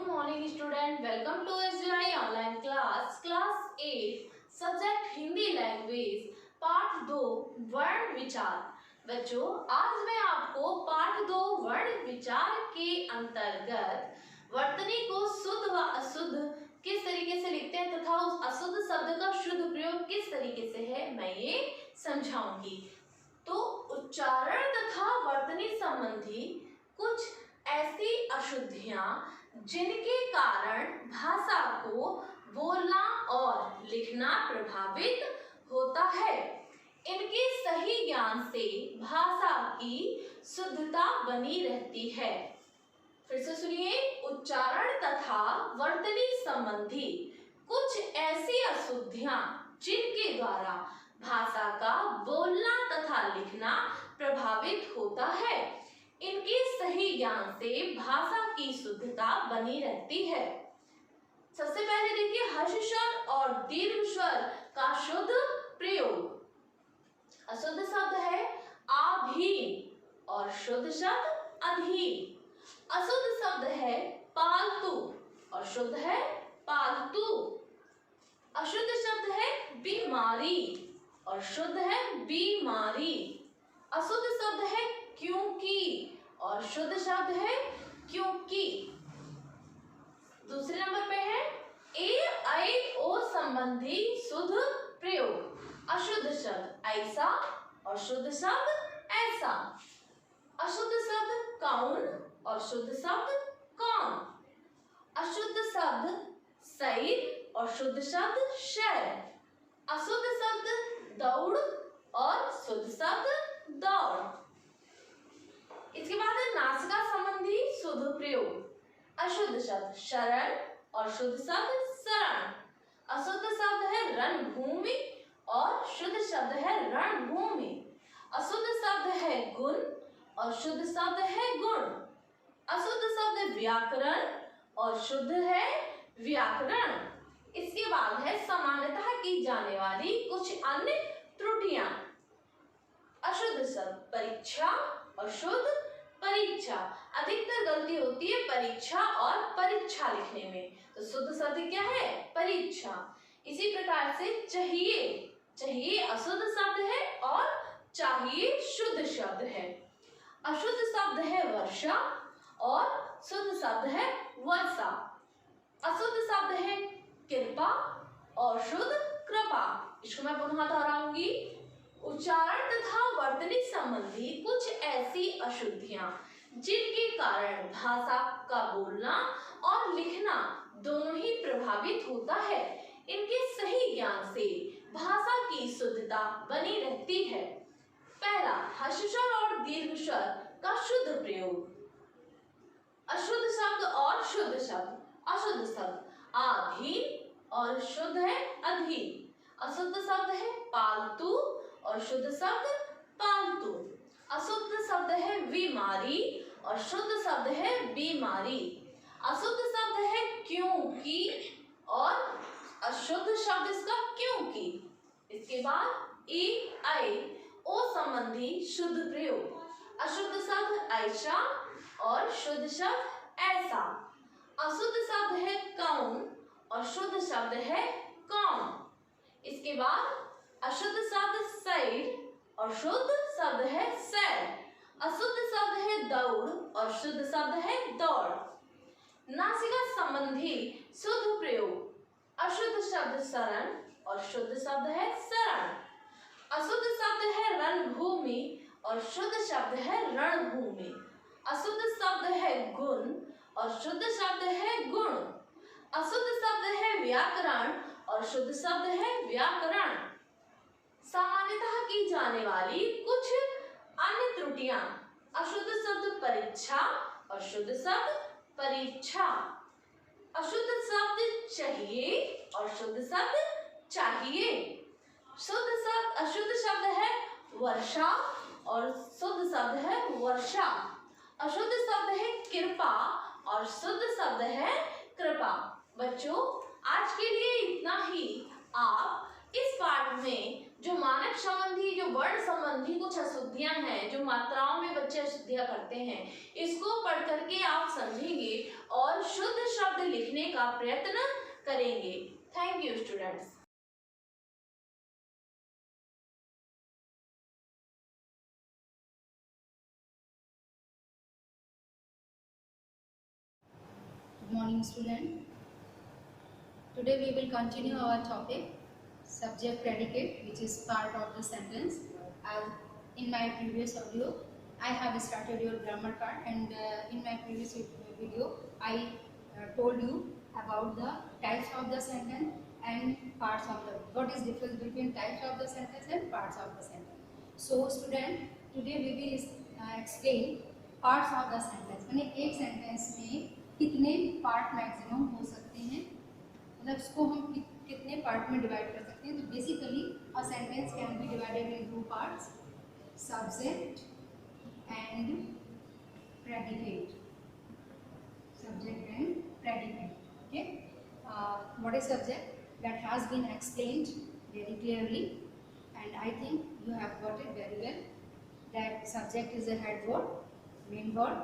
morning student, welcome to SGI online class 8 subject Hindi language पाठ 2 वर्ण विचार। बच्चों आज मैं आपको पाठ 2 वर्ण विचार के अंतर्गत वर्तनी को शुद्ध व अशुद्ध किस तरीके से लिखते हैं तथा उस अशुद्ध शब्द का शुद्ध प्रयोग किस तरीके से है मैं ये समझाऊंगी। तो उच्चारण तथा वर्तनी संबंधी कुछ ऐसी अशुद्धियां जिनके कारण भाषा को बोलना और लिखना प्रभावित होता है, इनके सही ज्ञान से भाषा की शुद्धता बनी रहती है। फिर से सुनिए, उच्चारण तथा वर्तनी संबंधी कुछ ऐसी अशुद्धियां जिनके द्वारा भाषा का बोलना तथा लिखना प्रभावित होता है, इनके सही ज्ञान से भाषा की शुद्धता बनी रहती है। सबसे पहले देखिए हर्ष स्वर और दीर्घ स्वर का शुद्ध प्रयोग। अशुद्ध शब्द है आभीन और शुद्ध शब्द अधीन। अशुद्ध शब्द है पालतू और शुद्ध है पालतू। अशुद्ध शब्द है बीमारी और शुद्ध है बीमारी। अशुद्ध शब्द है क्योंकि और शुद्ध शब्द है क्योंकि। दूसरे नंबर पे है ए ऐ ओ संबंधी शुद्ध प्रयोग। अशुद्ध शब्द ऐसा और शुद्ध शब्द ऐसा। अशुद्ध शब्द कौन और शुद्ध शब्द कौन। अशुद्ध शब्द शैर और शुद्ध शब्द शैर। अशुद्ध शब्द दौड़ और शुद्ध शब्द दौड़। इसके बाद है नासिका संबंधी शुद्ध प्रयोग। अशुद्ध शब्द शरण और शुद्ध शब्द शरण। अशुद्ध शब्द है रणभूमि और शुद्ध शब्द है रणभूमि। अशुद्ध शब्द है गुण और शुद्ध शब्द है गुण। अशुद्ध शब्द व्याकरण और शुद्ध है व्याकरण। इसके बाद है सामान्यतः की जाने वाली कुछ अन्य त्रुटियां। अशुद्ध शब्द परीक्षा और शुद्ध परीक्षा। अधिकतर गलती होती है परीक्षा और परीक्षा लिखने में, तो शुद्ध शब्द क्या है परीक्षा। इसी प्रकार से चाहिए, चाहिए अशुद्ध शब्द है और चाहिए शुद्ध शब्द है। अशुद्ध शब्द है वर्षा और शुद्ध शब्द है वर्षा। अशुद्ध शब्द है कृपा और शुद्ध कृपा। इसको मैं पुनः दोहराऊंगी। उच्चारण तथा वर्तनी संबंधी कुछ ऐसी अशुद्धियां जिनके कारण भाषा का बोलना और लिखना दोनों ही प्रभावित होता है, इनके सही ज्ञान से भाषा की शुद्धता बनी रहती है। पहला हर्ष स्वर और दीर्घ स्वर का शुद्ध प्रयोग। अशुद्ध शब्द और शुद्ध शब्द। अशुद्ध शब्द आधीन और शुद्ध है अधीन। अशुद्ध शब्द है पालतू और शुद्ध शब्द पालतू। अशुद्ध शब्द है बीमारी और शुद्ध शब्द है बीमारी। अशुद्ध शब्द है क्योंकि और अशुद्ध शब्द इसका क्योंकि। इसके बाद ए ऐ ओ संबंधी शुद्ध प्रयोग। अशुद्ध शब्द ऐसा और शुद्ध शब्द ऐसा। अशुद्ध शब्द है कौन और शुद्ध शब्द है कौन। इसके बाद अशुद्ध शब्द शैर और शुद्ध शब्द है शैर। अशुद्ध शब्द है दौड़ और शुद्ध शब्द है दौड़। नासिका संबंधी शुद्ध प्रयोग। अशुद्ध शब्द शरण और शुद्ध शब्द है शरण। अशुद्ध शब्द है रणभूमि और शुद्ध शब्द है रणभूमि। अशुद्ध शब्द है गुण और शुद्ध शब्द है गुण। अशुद्ध शब्द है व्याकरण और शुद्ध शब्द है व्याकरण। सामान्यतः की जाने वाली कुछ अन्य त्रुटियां। अशुद्ध शब्द परीक्षा और शुद्ध शब्द परीक्षा। अशुद्ध शब्द चाहिए और शुद्ध शब्द चाहिए। अशुद्ध शब्द है वर्षा और शुद्ध शब्द है वर्षा। अशुद्ध शब्द है कृपा और शुद्ध शब्द है कृपा। बच्चों आज के लिए इतना ही। आप इस पाठ में जो मानक संबंधी, जो वर्ण संबंधी कुछ अशुद्धियां अशुद्धियां हैं, जो मात्राओं में बच्चे अशुद्धियां करते हैं, इसको पढ़ करके आप समझेंगे और शुद्ध शब्द लिखने का प्रयत्न करेंगे। Thank you students. Good morning, student. Today we will continue our topic subject predicate, which is part of the sentence. As in my previous audio, I have started your grammar part, and in my previous video, I told you about the types of the sentence and parts of the. What is difference between types of the sentence and parts of the sentence? So, student, today we will explain parts of the sentence. यानी एक sentence में कितने part maximum हो सकते हैं, मतलब इसको हम कितने पार्ट में डिवाइड कर सकते हैं. तो basically a sentence can be divided in two parts, subject and predicate. Subject and predicate. Okay. What is subject? That has been explained very clearly, and I think you have got it very well. That subject is a head word, main word,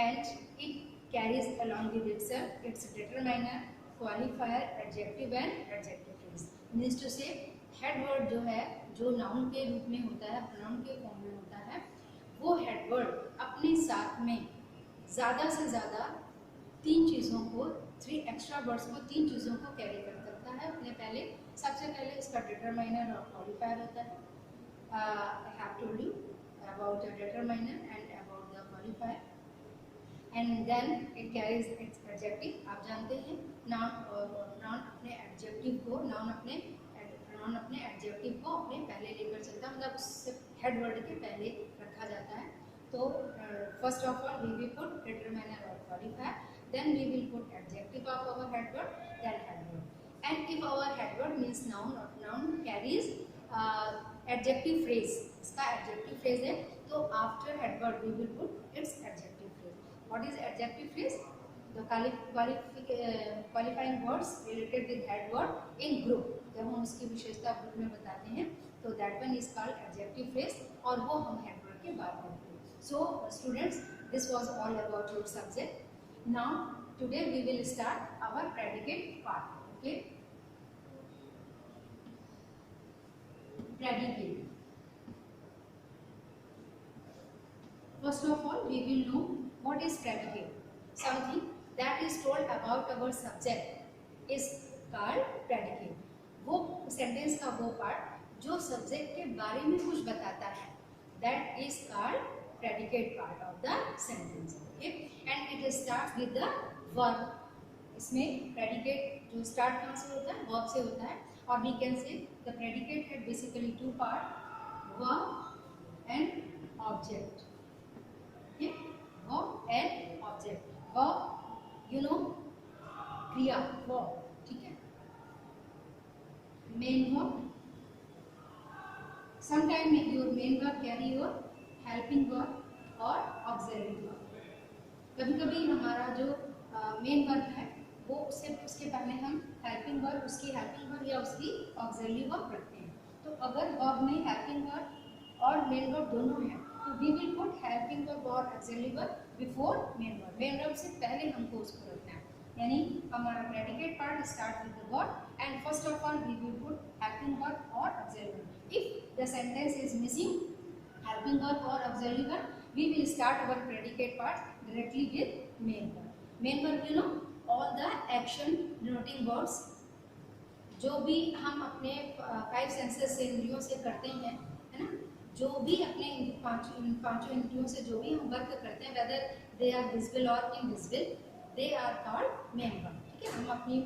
and it carries along with itself its determiner, qualifier, adjective and adjective phrase. Means to say, head word जो है, जो noun के रूप में होता है, pronoun के form में होता है, वो head word अपने साथ में ज़्यादा से ज़्यादा तीन चीज़ों को, थ्री एक्स्ट्रा वर्ड्स को, तीन चीज़ों को कैरी कर सकता है. अपने पहले सबसे पहले इसका डिटरमाइनर और क्वालिफायर होता है. I have told you about the determiner and about the qualifier, and then it carries its adjective. आप जानते हैं नाउन अपने एडजेक्टिव को, नाउन अपने एडजेक्टिव को अपने पहले लेकर चलता है, मतलब उससे हेड वर्ड के पहले रखा जाता है. तो first of all we will put determiner और qualifier, then we will put adjective of our head word, then head word. And if our head word means noun or noun carries adjective phrase, इसका adjective phrase है, तो after head word we will put its adjective phrase. What is adjective phrase? The qualifying words related with head word in group. जब हम उसकी विशेषता group में बताते हैं, तो that one is called adjective phrase, और वो हम head word के बाद करते हैं. So students, this was all about your subject. Now today we will start our predicate part. Okay, predicate. First of all, we will know what is predicate. Something that is told about our subject is called predicate. वो sentence का वो part जो subject के बारे में कुछ बताता है, that is called predicate part of the sentence. Okay, and it starts with the verb. इसमें predicate जो start कहाँ से होता है, verb से होता है, और we can say the predicate had basically two part, verb and object. Okay, verb and object. Verb, you know, क्रिया, verb, ठीक है. Main verb. Sometimes your main verb carry your helping verb और auxiliary verb. कभी कभी हमारा जो main verb है वो उसके पहले हम हेल्पिंग वर्ब, उसकी हेल्पिंग वर्ब या उसकी ऑक्सिलरी वर्ब रखते हैं. तो अगर वर्ब में हेल्पिंग वर्ब और मेन वर्ब दोनों हैं, तो we will put helping verb और auxiliary verb before main verb. Main verb से पहले हमको उसको रखना है. यानी हमारा predicate part start with the verb, and first of all we will put helping verb और auxiliary verb. If the sentence is missing helping verb or auxiliary verb, we will start our predicate part directly with main verb. Main verb, you know, all the action denoting words जो भी हम अपने 5 senses से, इंद्रियों से करते हैं, है ना, जो भी अपने पांचों इंद्रियों से जो भी हम वर्क करते हैं, whether they are visible or invisible, they are called main verb. ठीक है, हम अपनी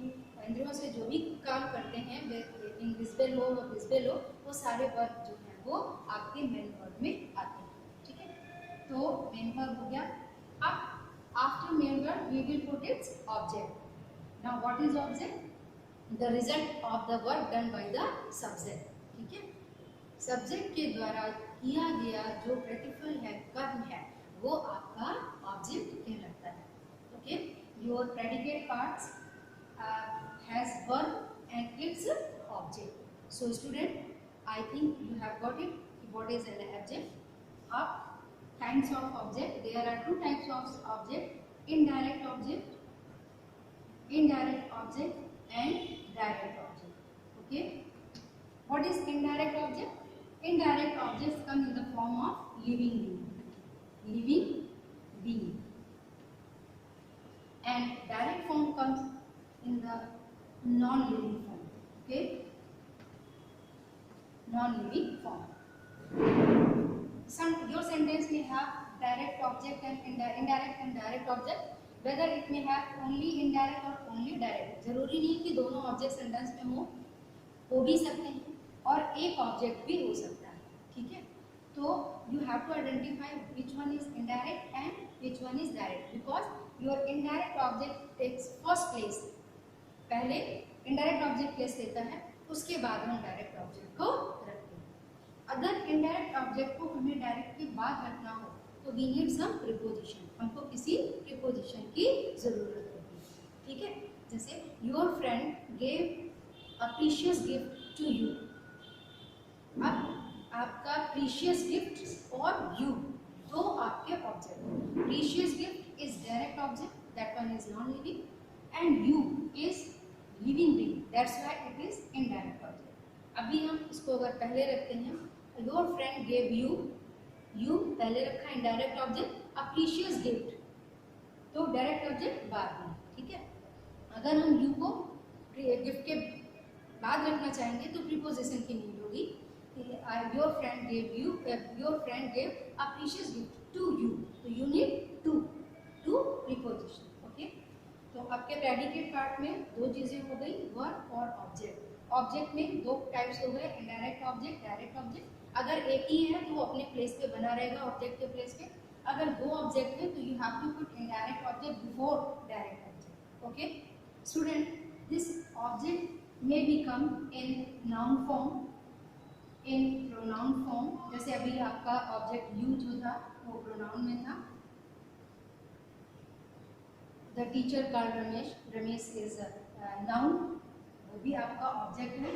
इंद्रियों से जो भी काम करते हैं, इनविजिबल हो या विजिबल हो, वो सारे वर्ब जो हैं वो आपके मेन वर्ब में आते हैं. ठीक है, तो मेन वर्ब हो गया. अब after main verb we will put its object. Now what is object? The result of the work done by the subject. ठीक है, सब्जेक्ट के द्वारा किया गया जो प्रतिफल है, कर्म है, वो आपका ऑब्जेक्ट कहलाता है. Okay, your predicate parts has verb and its object. So student, I think you have got it. What is an adjective? kinds of object. There are two types of object: indirect object and direct object. Okay, what is indirect object? Indirect objects come in the form of living being, and direct form comes in the non-living form. Okay, non-living form. Your sentence may have direct object and indirect and direct object. Whether it may have only indirect or only direct, जरूरी नहीं कि दोनों object sentence में हो भी सकते हैं और एक ऑब्जेक्ट भी हो सकता है. ठीक है, तो you have to identify which one is indirect and which one is direct, because your indirect object takes first place. पहले indirect object प्लेस लेता है, उसके बाद हम डायरेक्ट ऑब्जेक्ट को रखते हैं. अगर इनडायरेक्ट ऑब्जेक्ट को हमें डायरेक्ट के बाद रखना हो तो वी नीड सम प्रीपोजिशन, हमको किसी प्रीपोजिशन की जरूरत होगी. ठीक है, जैसे your friend gave a precious gift to you. अब आपका प्रीशियस गिफ्ट और यू दो आपके object. Precious gift is direct object, that one is non living, and you is living being, that's why it is indirect object. अभी हम इसको अगर पहले रखते हैं, योर फ्रेंड गेव यू पहले रखा इनडायरेक्ट ऑब्जेक्ट, अ प्रीशियस गिफ्ट तो डायरेक्ट ऑब्जेक्ट बाद में. ठीक है, अगर हम यू को गिफ्ट के बाद रखना चाहेंगे तो प्रीपोजिशन की नीड होगी. Your friend gave a precious gift to you, तो you need to preposition. Okay, तो आपके प्रेडिकेट पार्ट में दो चीजें हो गई, वर्ब और ऑब्जेक्ट. ऑब्जेक्ट में दो टाइप्स हो गए, इनडायरेक्ट ऑब्जेक्ट, डायरेक्ट ऑब्जेक्ट. अगर एक ही है तो वो अपने प्लेस पे बना रहेगा ऑब्जेक्ट के प्लेस पे. अगर दो ऑब्जेक्ट है तो you have to put indirect object before direct object. Okay student, this object may become in noun form, in pronoun form. जैसे अभी आपका ऑब्जेक्ट यू जो था वो प्रोनाउन में था. The teacher called Ramesh is noun, वो भी आपका ऑब्जेक्ट है.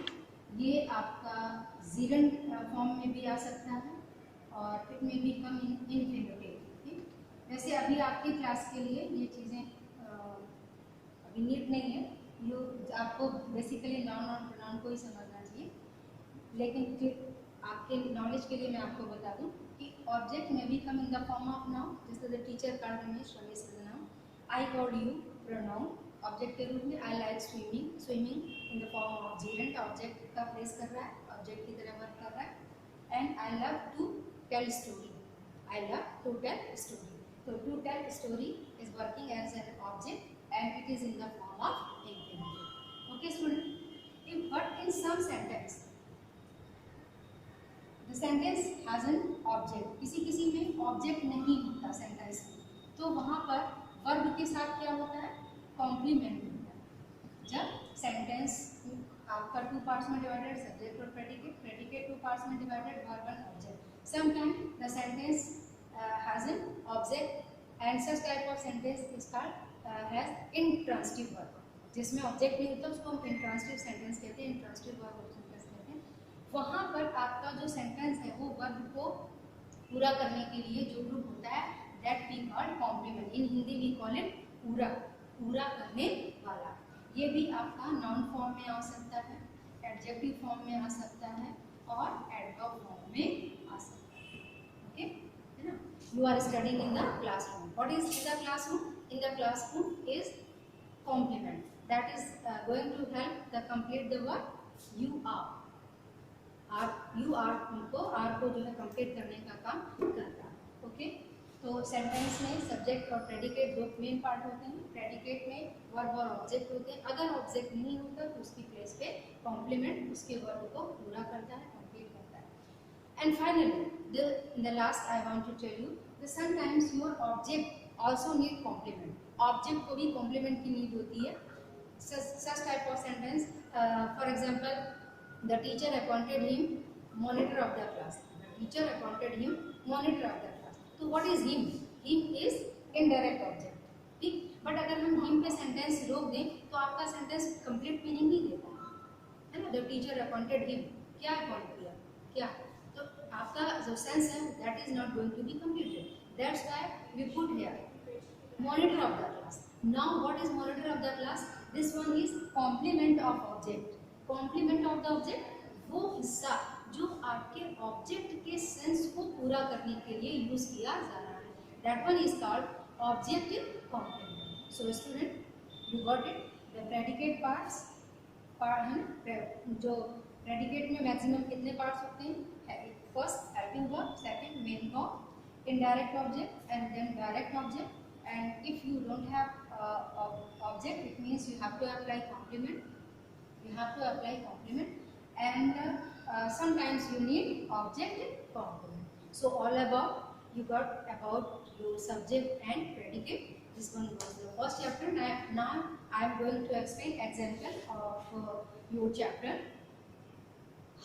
ये आपका जीरंड फॉर्म में भी आ सकता है और इट में भी कम इन इन्फिनिटिव. वैसे अभी आपकी क्लास के लिए ये चीज़ें अभी नीट नहीं है, आपको बेसिकली नाउन और प्रोनाउन को ही समझना चाहिए. लेकिन आपके नॉलेज के लिए मैं आपको बता दूं कि ऑब्जेक्ट में भी come in the form of noun. जैसे the teacher called Ramesh is noun. I called you pronoun, object के रूप में. I like swimming in the form of gerund, object का प्लेस कर रहा है, ऑब्जेक्ट की तरह वर्क कर रहा है. And I love to tell story, I love to tell story. तो to tell story is working as an object and it is in the form of infinitive. Okay student, but in some sentence the sentence has an object. किसी में object नहीं होता sentence में, तो वहाँ पर verb के साथ क्या होता है, कॉम्प्लीमेंट होता है. जब सेंटेंस आपका टू पार्ट्स में डिवाइडेड, सब्जेक्ट और प्रेडिकेट टू पार्ट्स में divided, verb and object. Sometime the sentence has an object and such type of sentence is called has intransitive verb. जिसमें ऑब्जेक्ट नहीं होता उसको हम इंट्रांसिटिव सेंटेंस कहते हैं, इंट्रांसिटिव वर्ब सेंटेंस कहते हैं. वहाँ पर आपका जो सेंटेंस है वो वर्ब को पूरा करने के लिए जो ग्रुप होता है that we call complement. In Hindi we call it पूरा करने वाला. ये भी आपका नाउन फॉर्म में आ सकता है, एडजेक्टिव फॉर्म में आ सकता है और एडवर्ब फॉर्म में आ सकता है. ओके, है ना. You are studying in the classroom. What is in the classroom? In the classroom is complement that is going to help the complete the word you are. You are को जो है complete करने का काम करता है. ओके, तो sentence में सब्जेक्ट और प्रेडिकेट दो मेन पार्ट होते हैं. प्रेडिकेट में वर्ब और ऑब्जेक्ट होते हैं. अगर ऑब्जेक्ट नहीं होता तो उसकी प्लेस पे कॉम्प्लीमेंट उसके वर्ब को पूरा करता है, कंप्लीट करता है. And finally the last I want to tell you that sometimes your object also need complement. Object को भी कॉम्प्लीमेंट की नीड होती है. Such type of sentence, for example, the teacher appointed him monitor of the class. The teacher appointed him monitor of the class. तो what is him? Him is indirect object. ठीक, but अगर हम him pay sentence रोक दें तो आपका sentence complete meaning नहीं देता है ना. द टीचर अपॉइंटेड हिम, क्या अपॉइंट किया, क्या? तो आपका जो सेंस है that is not going to be completed. That's why we put here monitor of the class. Now what is monitor of the class? This one is complement of object. Complement of the object वो हिस्सा जो आपके object के sense को पूरा करने के लिए यूज किया जा रहा है. That one is called objective complement. So student, you got it. The predicate parts जो predicate में maximum कितने parts होते हैं? First helping verb, second main verb, indirect object and then direct object. And if you don't have object, it means you have to apply complement. You have to apply complement, and sometimes you need object complement. So all about you got about your subject and predicate. This one was the first chapter. Now I am going to explain example of your chapter.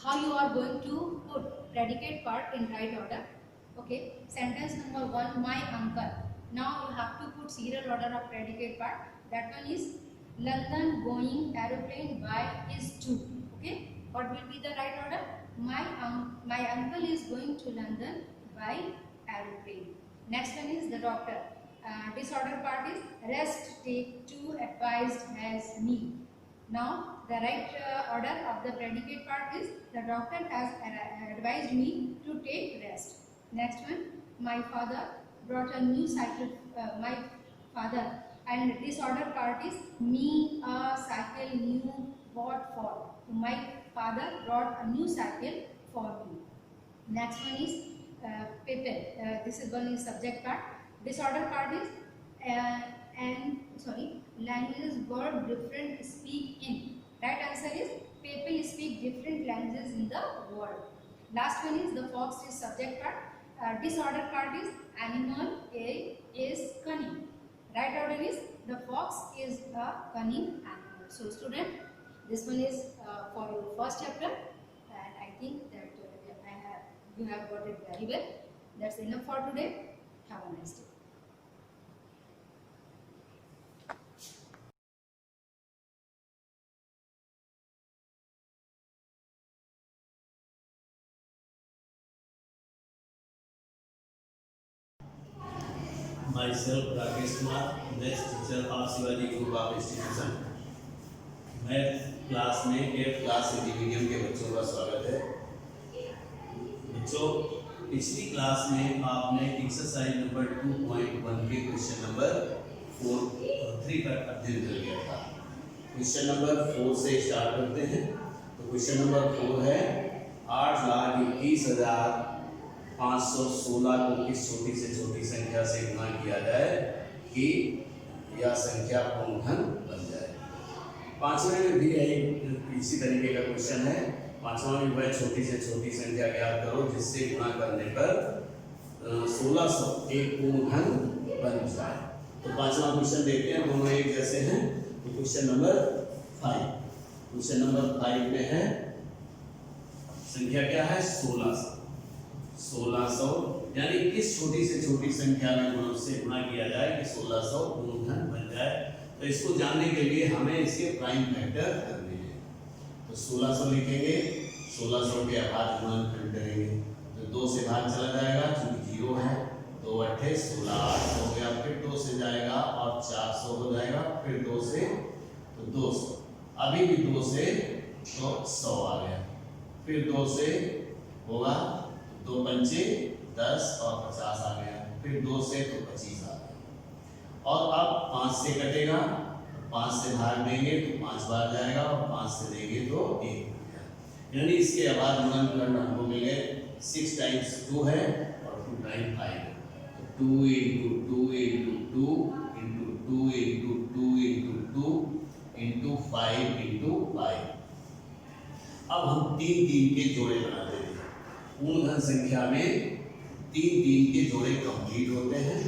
How you are going to put predicate part in right order. Okay. Sentence number 1. My uncle. Now you have to put serial order of predicate part. That one is London going aeroplane by his tube. Okay. What will be the right order? My uncle is going to London by aeroplane. Next one is the doctor. Disorder part is rest take two advised as me. Now the right order of the predicate part is the doctor has advised me to take rest. Next one, my father brought a new cycle. My father, and disorder part is me a cycle new bought for. So my father brought a new cycle for me. Next one is paper. This is one is subject part. Disorder part is languages were different speak in. Right answer is people speak different languages in the world. Last one is the fox is subject part. Disorder part is animal A is cunning. Right order is the fox is a cunning animal. So student, this one is for your first chapter, and I think that you have got it very well. That's enough for today. Have a nice day. Myself Rakesh Kumar, next teacher of Shivaji Group of Institution. Math class में 8th class Hindi medium के बच्चों का स्वागत है. बच्चों, पिछली class में आपने एक्सरसाइज नंबर 2.1 के क्वेश्चन नंबर 3 का अध्ययन कर लिया था. क्वेश्चन नंबर 4 से स्टार्ट करते हैं. तो क्वेश्चन नंबर 4 है 8,21,516 को किस छोटी से छोटी संख्या से गुणा किया जाए कि यह संख्या पूर्ण घन बन जाए. पांचवें में भी इसी तरीके का क्वेश्चन है. पांचवा में वह छोटी से छोटी संख्या ज्ञात करो जिससे गुणा करने पर 1600 एक पूर्ण घन बन जाए. तो पांचवा क्वेश्चन देखते हैं. दोनों एक जैसे हैं. तो क्वेश्चन नंबर 5. क्वेश्चन नंबर 5 में है संख्या क्या है 1600. यानी किस छोटी से छोटी संख्या में गुणन से गुणा किया जाए कि 1600 पूर्ण घन बन जाए. तो इसको जानने के लिए हमें इसके प्राइम फैक्टर करने हैं. तो 1600 लिखेंगे. 1600 के आभाज्य गुणनखंड करेंगे तो 2 से भाग चला जाएगा क्योंकि 0 है. 2 8 16 8 हो गया. फिर 2 से जाएगा और 400 हो जाएगा. फिर 2 से तो 200. अभी भी 2 से तो 100 आ गया. फिर 2 से होगा 2 पंचे 10 और 50 आ गया. फिर 2 से तो 25 आ गया. और अब 5 से कटेगा. 5 से भाग देंगे तो 5 बार जाएगा और 5 से देंगे तो 1 हो गया. यानी इसके आभाज्य गुणनखंड हमको मिले 6 टाइम्स 2 है और 2 टाइम्स 5 है. तो 2 into 2 into 2 into 2 into 2 into 2 into 5 into 5. अब हम 3 के जोड़े बनाते हैं. पूर्ण घन संख्या में 3 के जोड़े कंप्लीट होते हैं.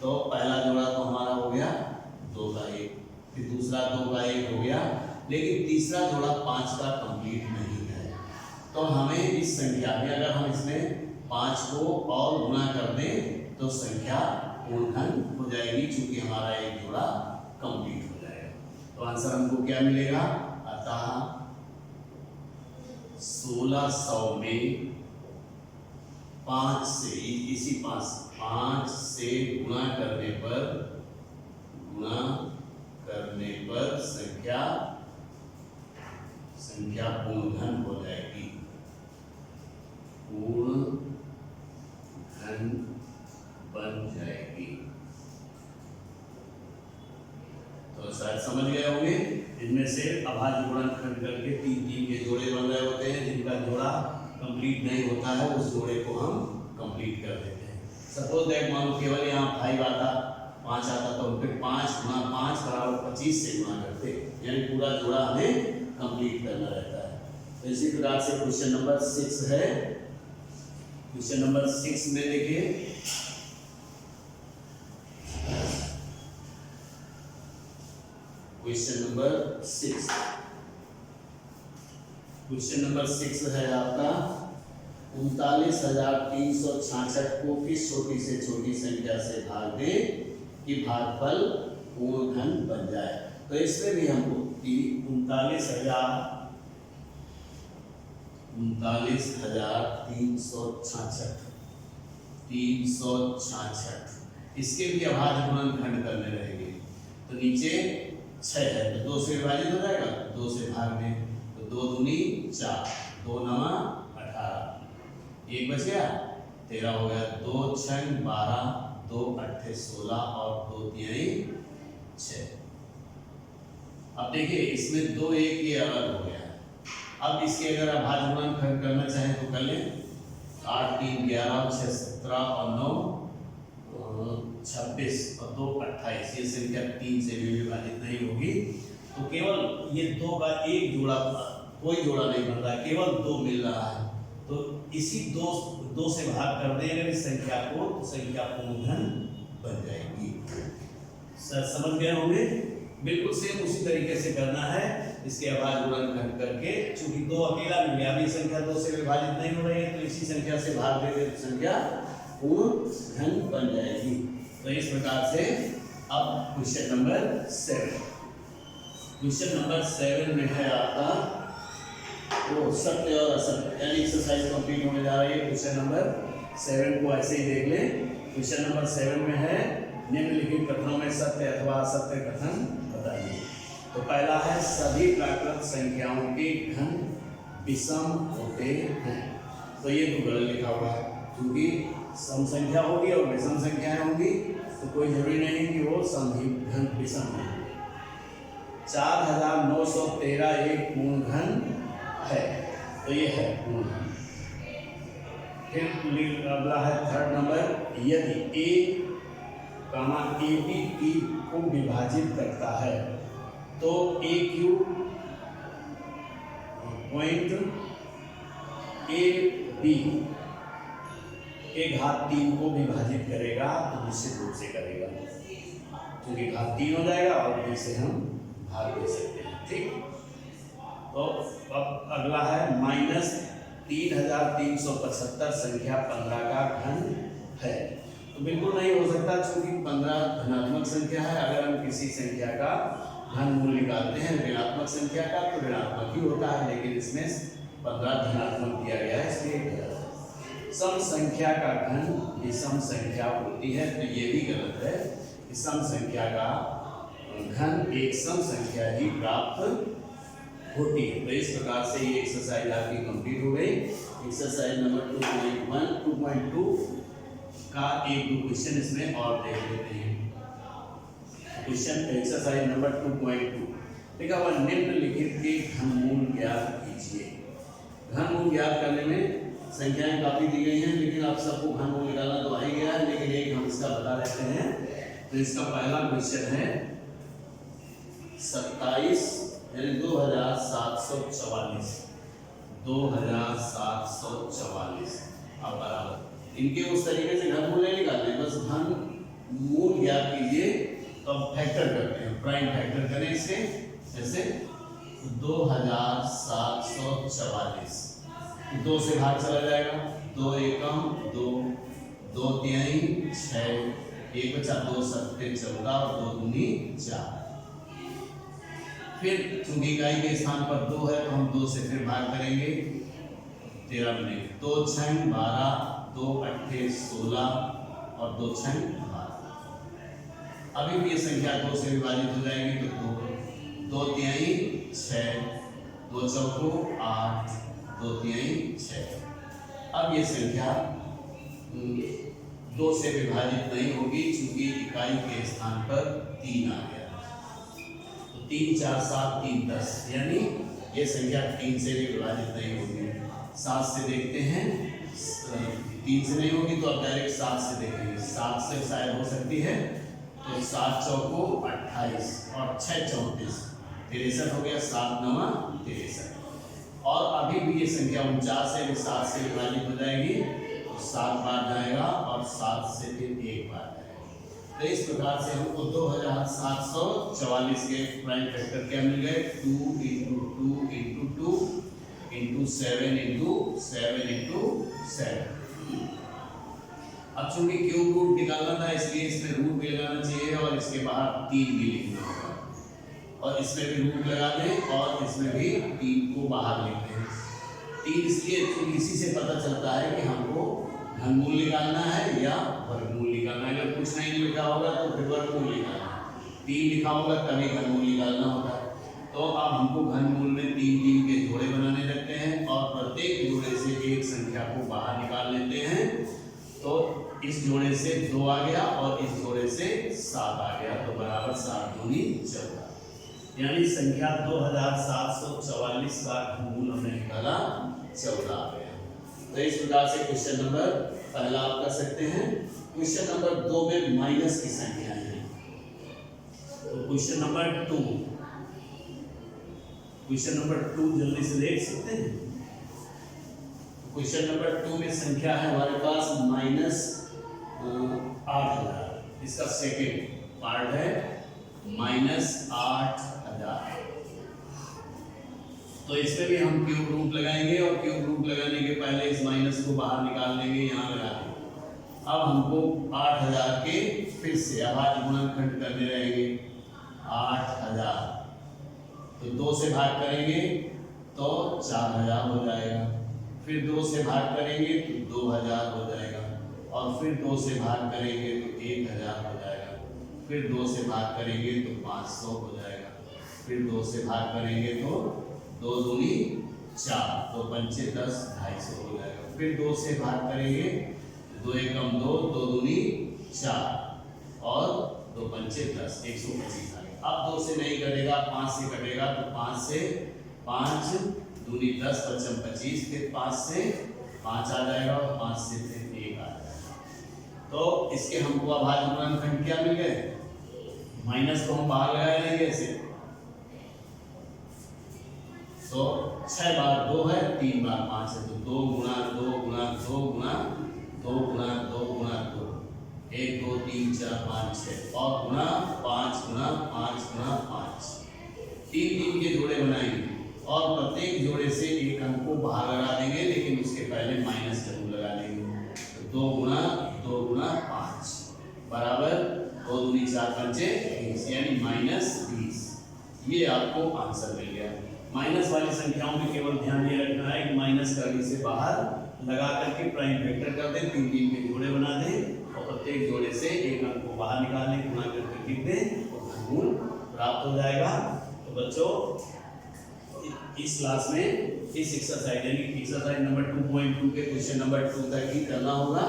तो पहला जोड़ा तो हमारा हो गया 2 का 1. फिर दूसरा 2 का 1 हो गया. लेकिन तीसरा जोड़ा 5 का कंप्लीट नहीं है. तो हमें इस संख्या में अगर हम इसमें 5 को और गुणा कर दें तो संख्या पूर्ण घन हो जाएगी क्योंकि हमारा एक जोड़ा कंप्लीट हो जाएगा. तो आंसर हमको क्या मिलेगा. अतः 1600 में 5 से इसी 5 से गुणा करने पर संख्या पूर्ण घन हो जाएगी, पूर्ण घन बन जाएगी। तो शायद समझ गए होंगे। इनमें से अभाज्य गुणनखंड करके 3 के जोड़े बन रहे होते हैं, जिनका जोड़ा कंप्लीट नहीं होता है उस जोड़े को हम कंप्लीट कर देते हैं। सपोज दैट मान लो केवल यहाँ 5 आता 5 आता तो फिर 5 गुणा 5 बराबर 25 से गुणा करते, यानी पूरा जोड़ा हमें कंप्लीट करना रहता है। तो इसी प्रकार से क्वेश्चन नंबर 6 है। क्वेश्चन नंबर 6 में देखिए, क्वेश्चन नंबर 6 है आपका 39,366 को किस छोटी से छोटी संख्या से भाग दे कि भागफल पूर्ण घन बन जाए। तो इसमें भी हमको 39,366 इसके भी अभाज्य गुणनखंड करने रहेंगे। तो नीचे 6 है तो 2 से विभाजित हो जाएगा, 2 से भाग में तो 2 दूनी 4, 2 नवा 18, 1 बच गया 13 हो गया, 2 6 12, 2 8 16 और 2 3 6। अब देखिए इसमें 2 1 ये अलग हो गया। अब इसके अगर अभाज्य गुणनखंड करना चाहें तो कर लें। 8 3 11 6 17 और 9 26 और 2 28, ये संख्या 3 से भी विभाजित नहीं होगी। तो केवल ये 2 का एक जोड़ा, कोई जोड़ा नहीं बन रहा है, केवल 2 मिल रहा है। तो इसी 2 से भाग कर दें अगर इस संख्या को, तो संख्या पूर्ण घन बन जाएगी। सर समझ गए होंगे। बिल्कुल सेम उसी तरीके से करना है। इसके अभाज्य गुणनखंड करके, चूंकि 2 अकेला मिल गया, अभी संख्या 2 से विभाजित नहीं हो रही है, तो इसी संख्या से भाग देंगे तो संख्या पूर्ण घन बन जाएगी। तो इस प्रकार से अब क्वेश्चन नंबर 7 में है आपका वो सत्य और असत्य, यानी एक्सरसाइज कंप्लीट होने जा रही है। क्वेश्चन नंबर 7 को ऐसे ही देख लें। क्वेश्चन नंबर 7 में है निम्नलिखित कथनों में सत्य अथवा असत्य कथन बताइए। तो पहला है सभी प्राकृत संख्याओं के घन विषम होते हैं। तो ये तो गलत लिखा हुआ है, क्योंकि सम संख्या होगी और विषम संख्याएं होंगी, तो कोई जरूरी नहीं कि वो घन विषम हो। 4913 एक पूर्ण घन है, तो ये है पूर्ण घन। फिर अगला है थर्ड नंबर, यदि ए कामा ए बी की को विभाजित करता है तो ए क्यू पॉइंट ए बी के घात 3 को विभाजित करेगा, तो निश्चित रूप से करेगा, क्योंकि घात 3 हो जाएगा और बी से हम भाग दे सकते हैं। ठीक, तो अब अगला है -3375 संख्या 15 का घन है। तो बिल्कुल नहीं हो सकता, क्योंकि 15 धनात्मक संख्या है। अगर हम किसी संख्या का घन मूल निकालते हैं ऋणात्मक संख्या का, तो ऋणात्मक ही होता है, लेकिन इसमें 15 धनात्मक दिया गया है, इसलिए गलत है। सम संख्या का घन विषम संख्या होती है, तो ये भी गलत है कि सम संख्या का घन एक सम संख्या ही प्राप्त होती है। तो इस प्रकार से ये एक्सरसाइज आपकी कंप्लीट हो गई। एक्सरसाइज नंबर 2.2 का 1-2 क्वेश्चन इसमें और देख लेते हैं। क्वेश्चन एक्सरसाइज नंबर 2.2 लिखा हुआ निम्नलिखित के घनमूल ज्ञात कीजिए। घनमूल ज्ञात करने में संख्याएं काफी दी गई हैं, लेकिन आप सबको घनमूल निकालना तो आ ही गया है, लेकिन एक हम इसका बता देते हैं। तो इसका पहला क्वेश्चन है 27 यानी 2744 अब बराबर इनके उस तरीके से घनमूल नहीं निकालने, बस घनमूल ज्ञात कीजिए। तो अब फैक्टर करते हैं, प्राइम फैक्टर करें इसे जैसे 2744 2 से भाग चला जाएगा, 2 एकम 2, 2 तिहाई 6, 1 बचा 2 सत्ते 14 और 2 दूनी 4। फिर चूंकि इकाई के स्थान पर 2 है तो हम 2 से फिर भाग करेंगे, 13 बनेंगे, 2 6 12, 2 अट्ठे 16 और 2 छह 12। अभी भी ये संख्या 2 से विभाजित हो जाएगी तो 2 तिहाई 6, 2 चौको 8, 2 तिहाई 6। अब ये संख्या 2 से विभाजित नहीं होगी क्योंकि इकाई के स्थान पर 3 आ गया। तो 3 4 7 3 10, यानी ये संख्या 3 से भी विभाजित नहीं होगी। 7 से देखते हैं, 3 से नहीं होगी तो अब डायरेक्ट 7 से देखेंगे। 7 से शायद हो सकती है, तो 7 चौको 28 और 6 34, 63 हो गया। 7 9 63। और अभी भी ये संख्या 49 से 7 से विभाजित हो जाएगी तो 7 बार जाएगा और 7 से फिर 1 बार जाएगा। तो इस प्रकार से हमको 2744 के प्राइम फैक्टर क्या मिल गए? 2 × 2 × 2 × 7 × 7 × 7। अब चूंकि क्यूब रूट निकालना था इसलिए इसमें रूट भी लगाना चाहिए और इसके बाहर 3 भी लिखना होगा, और इसमें भी रूट लगा दें और इसमें भी 3 को बाहर लिखते हैं। 3 इसलिए क्योंकि इसी से पता चलता है कि हमको घनमूल निकालना है या वर्गमूल निकालना है। अगर कुछ नहीं लिखा होगा तो फिर वर्गमूल निकालना है, 3 लिखा होगा तभी घनमूल निकालना होता है। तो अब हमको घनमूल में 3 के जोड़े बनाने लगते हैं और प्रत्येक जोड़े से एक संख्या को बाहर निकाल लेते हैं। तो इस जोड़े से 2 आ गया और इस जोड़े से 7 आ गया, तो बराबर 7 दूनी 14, यानी संख्या 2744 का घनमूल हमने निकाला 14 आ गया। तो इस प्रकार से क्वेश्चन नंबर पहला आप कर सकते हैं। क्वेश्चन नंबर 2 में माइनस की संख्या है, तो क्वेश्चन नंबर 2 जल्दी से देख सकते हैं। क्वेश्चन नंबर 2 में संख्या है हमारे पास -8000। इसका सेकंड पार्ट है -8000। तो इसमें भी हम क्यूब रूट लगाएंगे और क्यूब रूट लगाने के पहले इस माइनस को बाहर निकाल देंगे, यहाँ लगा देंगे। अब हमको 8000 के फिर से अभाज्य गुणनखंड करने रहेंगे। 8000 तो 2 से भाग करेंगे तो 4000 हो जाएगा, फिर 2 से भाग करेंगे तो 2000 हो जाएगा, और फिर 2 से भाग करेंगे तो 1000 हो जाएगा, फिर 2 से भाग करेंगे तो 500 हो जाएगा, फिर 2 से भाग करेंगे तो 2 दूनी 4, 2 पंचे 10, 250 हो जाएगा, फिर 2 से भाग करेंगे 2 एकम 2, 2 दूनी 4 और 2 पंचे 10, 125 आ गया। अब 2 से नहीं कटेगा, 5 से कटेगा, तो 5 से 5 दूनी 10, 5 25, फिर 5 से 5 आ जाएगा और 5 से फिर 1 आ जाएगा। तो इसके हमको अभाज्य गुणनखंड क्या मिल गए? माइनस को हम बाहर लगाए रहेंगे ऐसे, तो 6 बार 2 है, 3 बार 5 है, तो 2 गुणा 2 गुणा 2 गुणा 2 गुणा 2 गुणा 2, 1 2 3 4 5 6 और गुणा 5 गुणा 5 गुणा 5, 3 के जोड़े बनाएंगे और प्रत्येक जोड़े से एक अंक को बाहर लगा देंगे, लेकिन उसके पहले माइनस जरूर लगा देंगे। तो 2 गुणा 5 बराबर 2 दूनी 4 पंचे 20, यानी -20। ये आपको आंसर मिल गया। माइनस वाली संख्याओं में केवल ध्यान ये रखना है कि माइनस करने से बाहर लगा करके प्राइम वेक्टर कर दें, 3 के जोड़े बना दें और प्रत्येक जोड़े से एक अंक को बाहर निकाल लें, गुणा करके लिख दें और घनमूल प्राप्त हो जाएगा। तो बच्चों इस क्लास में इस एक्सरसाइज यानी एक्सरसाइज नंबर 2.2 के क्वेश्चन नंबर 2 तक ही करना होगा।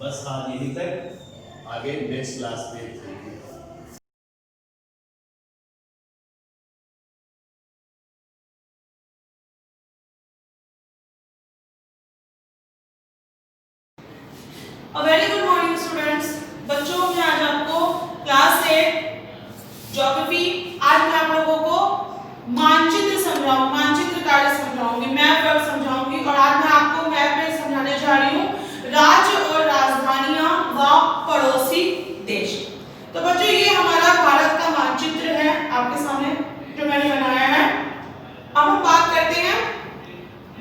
बस आज यहीं तक, आगे नेक्स्ट क्लास में करेंगे। Very good morning students. बच्चों मैं आज आपको क्लास 8 ज्योग्राफी, आज मैं आप लोगों को मानचित्र समझाऊंगी, मानचित्र कार्य समझाऊंगी, मैप वर्क समझाऊंगी। और आज मैं आपको मैप में समझाने जा रही हूँ राज्य और राजधानियां व पड़ोसी देश। तो बच्चों ये हमारा भारत का मानचित्र है आपके सामने जो मैंने बनाया है। अब हम बात करते हैं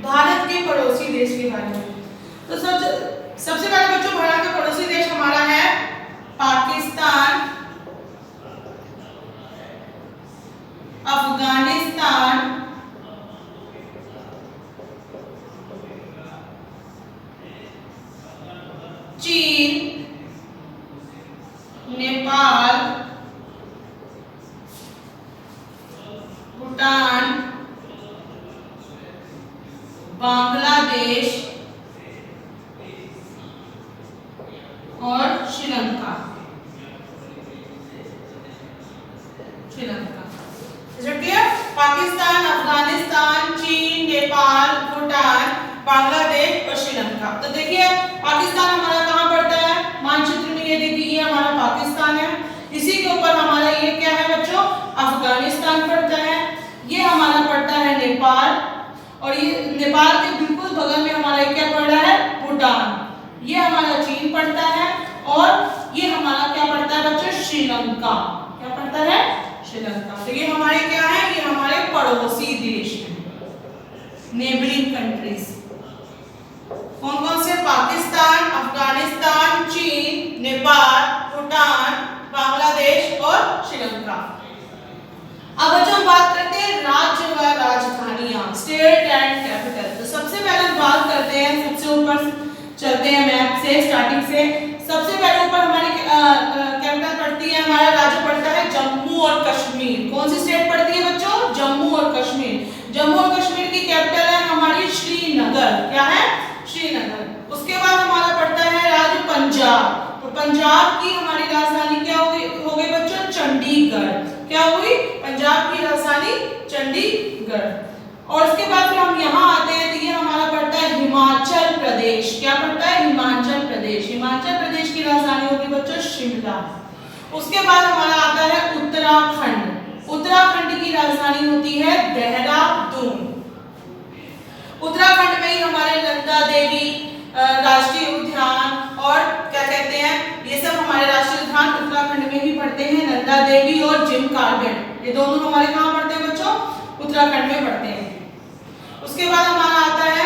भारत के पड़ोसी देश के बारे में। तो सबसे पहले बच्चों भारत का पड़ोसी देश हमारा है पाकिस्तान, चीन, नेपाल, भूटान, बांग्लादेश और श्रीलंका। पाकिस्तान, अफगानिस्तान, चीन, नेपाल, भूटान, बांग्लादेश और श्रीलंका। तो देखिए पाकिस्तान हमारा कहाँ पड़ता है मानचित्र में, ये देखिए ये हमारा पाकिस्तान है। इसी के ऊपर हमारा ये क्या है बच्चों, अफगानिस्तान पड़ता है। ये हमारा पड़ता है नेपाल, और ये नेपाल के बिल्कुल बगल में हमारा क्या पड़ रहा है, भूटान। ये हमारा चीन पड़ता है, और ये हमारा क्या पड़ता है बच्चों, श्रीलंका। क्या पड़ता है, श्रीलंका। तो ये हमारे क्या है, ये हमारे पड़ोसी देश हैं, नेबरिंग कंट्रीज। कौन कौन से, पाकिस्तान, अफगानिस्तान, चीन, नेपाल, भूटान, बांग्लादेश और श्रीलंका। अब बच्चों हम बात करते हैं राज्य व राजधानियां, स्टेट एंड कैपिटल। तो सबसे पहले हम बात करते हैं, सबसे ऊपर चलते हैं मैप से, स्टार्टिंग से। सबसे पहले ऊपर हमारी कैपिटल पड़ती है, हमारा राज्य पड़ता है जम्मू और कश्मीर। कौन सी स्टेट पड़ती है बच्चों, जम्मू और कश्मीर। जम्मू और कश्मीर की कैपिटल है हमारी श्रीनगर। क्या है, श्रीनगर। उसके बाद हमारा पड़ता है राज्य पंजाब। तो पंजाब की हमारी राजधानी क्या हो गई बच्चों, चंडीगढ़। क्या हुई, पंजाब की राजधानी चंडीगढ़। और उसके बाद फिर हम यहाँ आते हैं, तो ये हमारा पड़ता है हिमाचल प्रदेश। क्या पड़ता है, हिमाचल प्रदेश। हिमाचल प्रदेश की राजधानी होगी बच्चों शिमला। उसके बाद हमारा आता है उत्तराखंड। उत्तराखंड की राजधानी होती है देहरादून। उत्तराखंड में ही हमारे नंदा देवी राष्ट्रीय उद्यान और क्या कहते हैं, ये सब हमारे राष्ट्रीय उद्यान उत्तराखंड में ही पड़ते हैं। नंदा देवी और जिम कार्बेट, ये दोनों हमारे कहाँ पड़ते हैं बच्चों, उत्तराखंड में पड़ते हैं। उसके बाद हमारा आता है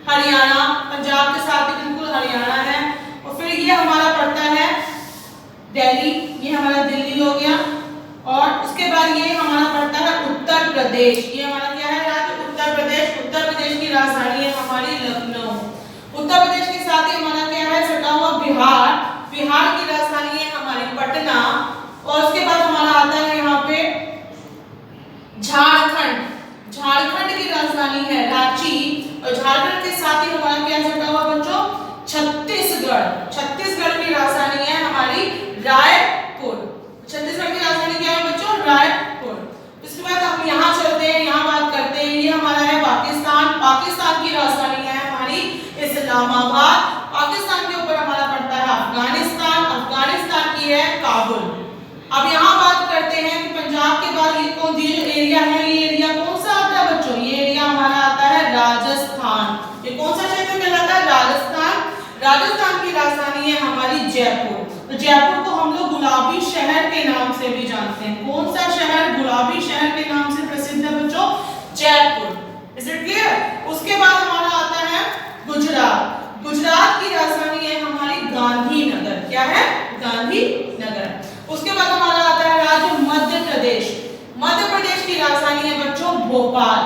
हरियाणा, पंजाब के साथ ही बिल्कुल हरियाणा है। और फिर ये हमारा पड़ता है दिल्ली, ये हमारा दिल्ली हो गया। और उसके बाद ये हमारा पड़ता है उत्तर प्रदेश। ये हमारा क्या है राज्य, उत्तर प्रदेश। उत्तर प्रदेश की राजधानी है हमारी लखनऊ। उत्तर प्रदेश के साथ ही हमारा क्या है सटा हुआ बिहार। बिहार की राजधानी है हमारी पटना। और उसके बाद हमारा आता है यहाँ पे झारखंड। झारखंड की राजधानी है रांची। और झारखंड के साथ ही हमारा क्या सटा हुआ बच्चों, छत्तीसगढ़। छत्तीसगढ़ की राजधानी है हमारी रायपुर। छत्तीसगढ़ की राजधानी क्या है बच्चों, रायपुर। इसके बाद हम यहाँ चलते हैं, यहाँ बात करते हैं, ये हमारा है पाकिस्तान। पाकिस्तान की राजधानी है हमारी इस्लामाबाद। पाकिस्तान के ऊपर हमारा पड़ता है अफगानिस्तान। अफगानिस्तान की है काबुल। अब यहाँ बात करते हैं कि पंजाब के बाद ये कौन सी एरिया है, ये एरिया कौन सा आता है बच्चों, ये एरिया हमारा आता है राजस्थान। ये कौन सा क्षेत्र कहलाता है, राजस्थान। राजस्थान की राजधानी है हमारी जयपुर। तो जयपुर को हम लोग गुलाबी शहर के नाम से भी जानते हैं। कौन सा शहर गुलाबी शहर के नाम से प्रसिद्ध है बच्चों, जयपुर। Is it clear. उसके बाद हमारा आता है गुजरात। गुजरात की राजधानी है हमारी गांधीनगर। क्या है, गांधीनगर। उसके बाद हमारा आता है राज्य मध्य प्रदेश। मध्य प्रदेश की राजधानी है बच्चों भोपाल।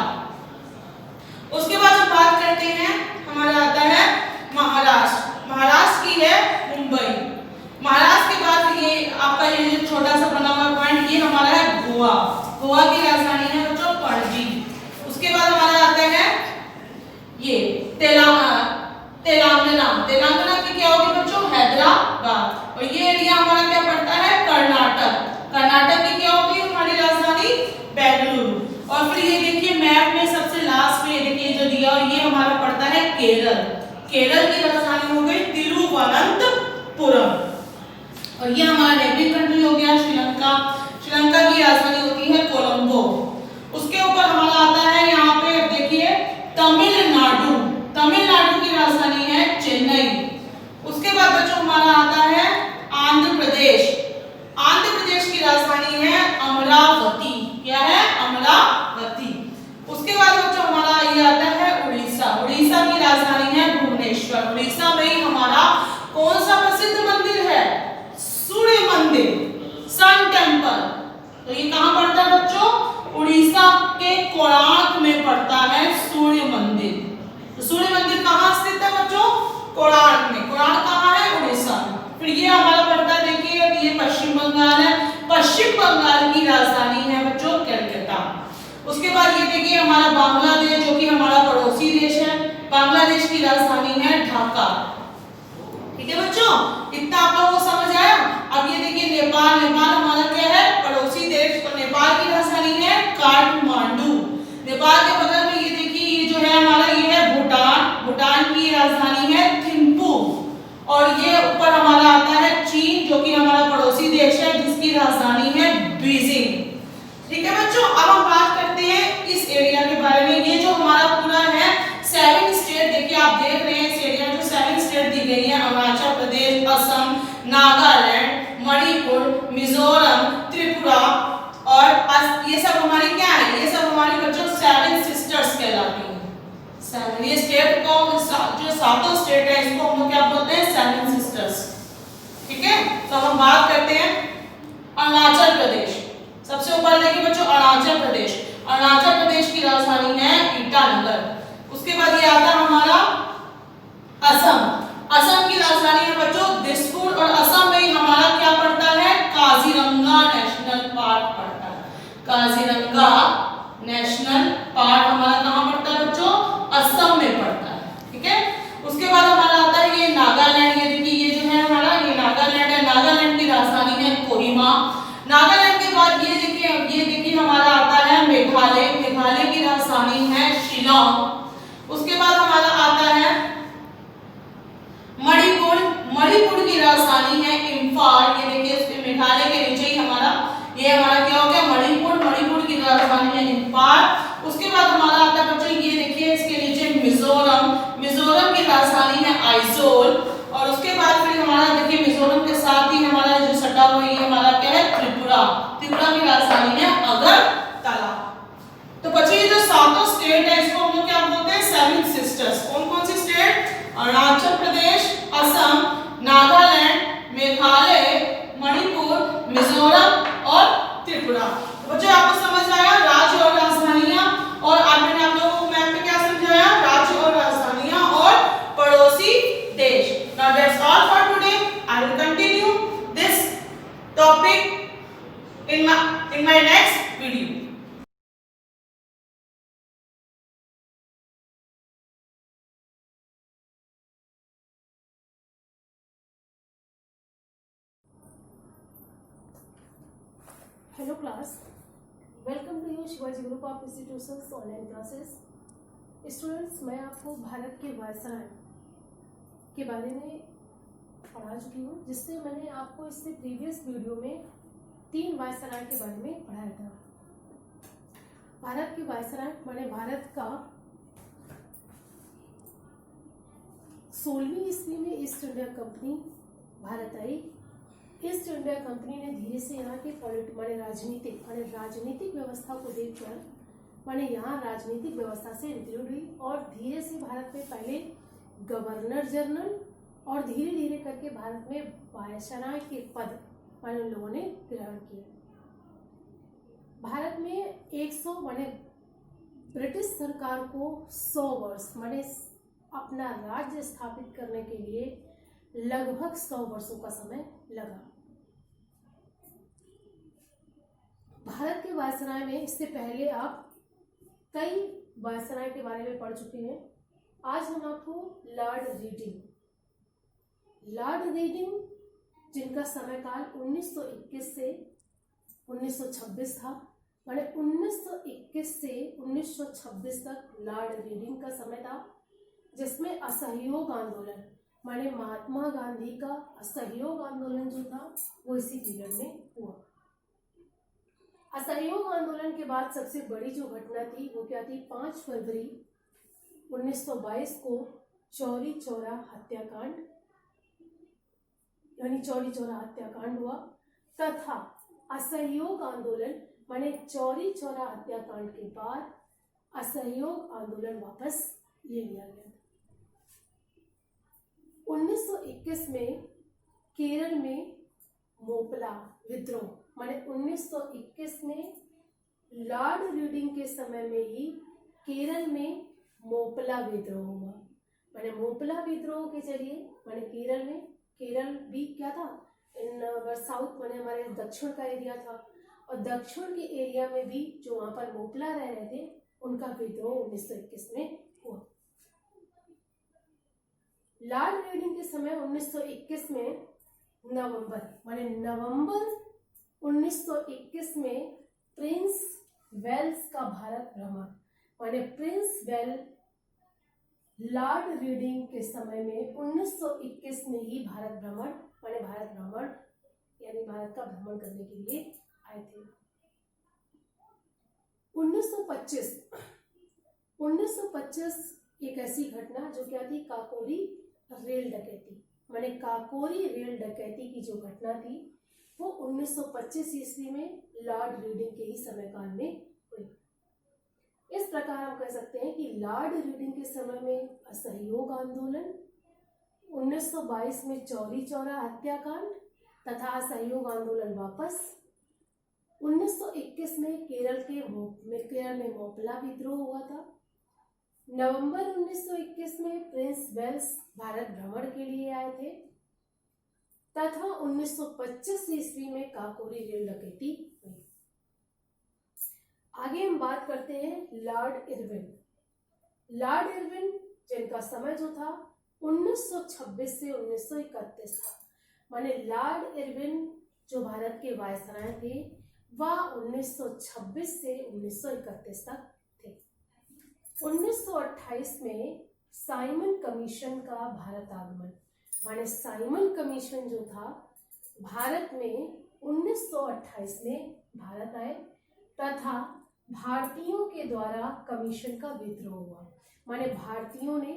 उसके बाद हम बात करते हैं, हमारा आता है महाराष्ट्र। महाराष्ट्र की है मुंबई। महाराष्ट्र के बाद ये आपका ये जो छोटा सा बना हुआ पॉइंट, ये हमारा है गोवा। गोवा की राजधानी है बच्चों पणजी। उसके बाद हमारा आता है ये तेलंगाना की क्या होगी बच्चों, हैदराबाद। और ये एरिया हमारा क्या पड़ता है, कर्नाटक। कर्नाटक की क्या होगी हमारी राजधानी, बेंगलुरु। और फिर ये देखिए मैप में सबसे लास्ट में ये देखिए जो दिया, ये हमारा पड़ता है केरल। केरल की राजधानी हो गई तिरुवनंतपुरम। और ये हमारा नेबरिंग कंट्री हो गया श्रीलंका। श्रीलंका की राजधानी होती है कोलंबो। उसके ऊपर हमारा आता है यहाँ पे देखिए तमिलनाडु। तमिलनाडु की राजधानी है चेन्नई। उसके बाद बच्चों हमारा आता है आंध्र प्रदेश। आंध्र प्रदेश की राजधानी है अमरावती। क्या है, अमरावती। उसके बाद बच्चों हमारा ये आता है उड़ीसा। उड़ीसा की राजधानी है भुवनेश्वर। उड़ीसा में ही हमारा कौन सा प्रसिद्ध मंदिर है, सूर्य मंदिर, सन टेम्पल। तो ये कहाँ पड़ता है बच्चों, उड़ीसा के कोणार्क में पड़ता है सूर्य मंदिर। तो सूर्य मंदिर कहाँ स्थित है बच्चों, कोणार्क में। कोणार्क कहाँ है ढाका। ठीक है बच्चों, इतना आप लोगों को समझ आया। अब ये देखिए नेपाल, नेपाल हमारा क्या है, पड़ोसी देश। तो नेपाल की राजधानी है काठमांडू। नेपाल के बगल में ये देखिए ये जो है हमारा ये है भूटान, भूटान की राजधानी है थिम्पू। और ये ऊपर हमारा आता है चीन, जो कि हमारा पड़ोसी देश है, जिसकी राजधानी है बीजिंग। ठीक है बच्चों, अब हम बात करते हैं इस एरिया के बारे में। ये जो हमारा पूरा है 7 स्टेट, देखिए आप देख रहे हैं इस एरिया में जो 7 स्टेट दी गई है, अरुणाचल प्रदेश, असम, नागालैंड, मणिपुर, मिजोरम, त्रिपुरा और ये सब हमारी क्या है, ये सब हमारी बच्चों 7 सिस्टर्स कहलाती हैं। 7 ये स्टेट को जो 7 स्टेट है इसको हम लोग क्या बोलते हैं, 7 सिस्टर्स। ठीक है, तो हम बात करते हैं अरुणाचल प्रदेश। सबसे ऊपर देखिए बच्चों अरुणाचल प्रदेश, अरुणाचल प्रदेश की राजधानी है ईटानगर। उसके बाद ये आता है हमारा असम, असम की राजधानी है बच्चों दिसपुर। और असम में ही हमारा क्या पड़ता है, काजीरंगा नेशनल पार्क पड़ता है। काजीरंगा नेशनल पार्क हमारा कहाँ पड़ता है बच्चों, असम में पड़ता है। ठीक है, उसके बाद हमारा आता है ये नागालैंड। ये देखिए ये जो है हमारा ये नागालैंड है, नागालैंड की राजधानी है कोहिमा। नागालैंड के बाद ये देखिए हमारा आता है मेघालय, मेघालय की राजधानी है शिलांग। उसके बाद हमारा आता है मणिपुर, मणिपुर की राजधानी है इम्फाल। ये देखिए इसके मेघालय के नीचे ही हमारा ये हमारा क्या हो गया मणिपुर, मणिपुर की राजधानी है इम्फाल। उसके बाद हमारा आता है बच्चों ये देखिए इसके नीचे मिजोरम, मिजोरम की राजधानी है आइजोल। और उसके बाद फिर हमारा देखिए मिजोरम के साथ ही हमारा जो सटा हुआ ये हमारा क्या है त्रिपुरा, त्रिपुरा की राजधानी है अगरतला। तो बच्चों ये जो 7 स्टेट है इसको हम लोग क्या बोलते हैं, 7 सिस्टर्स। कौन कौन सी स्टेट, अरुणाचल प्रदेश, असम, नागालैंड, मेघालय, मणिपुर, मिजोरम और त्रिपुरा। बच्चों आपको समझ आया राज्य और राजधानियां, और मैंने आप लोगों को मैप में क्या समझाया, राज्य और राजधानियां और पड़ोसी देश। Now that's all for today. I will continue this topic in my next video. Hello class, welcome to you Shivaji group of institutions online classes. Students, मैं आपको भारत के वायसराय के बारे में पढ़ा चुकी हूँ, जिससे मैंने आपको इससे प्रीवियस वीडियो में 3 वायसराय के बारे में पढ़ाया था। भारत के वायसराय माने भारत का 16वीं ईस्वी में ईस्ट इंडिया कंपनी भारत आई। ईस्ट इंडिया कंपनी ने धीरे से यहाँ के माने राजनीतिक व्यवस्था को देखकर माने यहाँ राजनीतिक व्यवस्था से इंक्लूड हुई, और धीरे से भारत में पहले गवर्नर जनरल और धीरे धीरे करके भारत में वायसराय के पद माने उन लोगों ने ग्रहण किए। भारत में 100 माने ब्रिटिश सरकार को 100 वर्ष माने अपना राज्य स्थापित करने के लिए लगभग 100 वर्षों का समय लगा। भारत के वायसराय में इससे पहले आप कई वायसराय के बारे में पढ़ चुके हैं। आज हम आपको लॉर्ड रीडिंग जिनका समयकाल 1921 से 1926 था, माने 1921 से 1926 तक लॉर्ड रीडिंग का समय था, जिसमें असहयोग आंदोलन माने महात्मा गांधी का असहयोग आंदोलन जो था वो इसी पीरियड में हुआ। असहयोग आंदोलन के बाद सबसे बड़ी जो घटना थी वो क्या थी, 5 फरवरी 1922 को चौरी चौरा हत्याकांड यानी चौरी चौरा हत्याकांड हुआ, तथा असहयोग आंदोलन माने चौरी चौरा हत्याकांड के बाद असहयोग आंदोलन वापस ले लिया गया। 1921 में केरल में मोपला विद्रोह माने 1921 में लॉर्ड रीडिंग के समय में ही केरल में मोपला विद्रोह हुआ। माने मोपला विद्रोह के जरिए माने केरल भी क्या था, इन साउथ माने हमारे दक्षिण का एरिया था, और दक्षिण के एरिया में भी जो वहां पर मोपला रह रहे थे उनका विद्रोह 1921 में हुआ। लॉर्ड रीडिंग के समय 1921 में नवंबर 1921 में प्रिंस वेल्स का भारत भ्रमण, माने प्रिंस वेल लॉर्ड रीडिंग के समय में 1921 में ही भारत भ्रमण यानी भारत का भ्रमण करने के लिए आए थे। 1925 एक ऐसी घटना जो क्या थी, काकोरी रेल डकैती, माने काकोरी रेल डकैती की जो घटना थी वो 1925 ईस्वी में लॉर्ड रीडिंग के ही समयकाल में हुई। इस प्रकार हम कह सकते हैं कि लॉर्ड रीडिंग के समय में असहयोग आंदोलन, 1922 में चौरी चौरा हत्याकांड तथा असहयोग आंदोलन वापस, 1921 में केरल में मोपला विद्रोह हुआ था, नवंबर 1921 में प्रिंस वेल्स भारत भ्रमण के लिए आए थे तथा 1925 ईस्वी में काकोरी रेल डकैती हुई। आगे हम बात करते हैं लॉर्ड इरविन जिनका समय जो था 1926 से 1931 था, माने लॉर्ड इरविन जो भारत के वायसराय थे वह 1926 से 1931 तक थे। 1928 में साइमन कमीशन का भारत आगमन, माने साइमन कमीशन जो था भारत में 1928 में भारत आए तथा भारतीयों के द्वारा कमीशन का विद्रोह हुआ, माने भारतीयों ने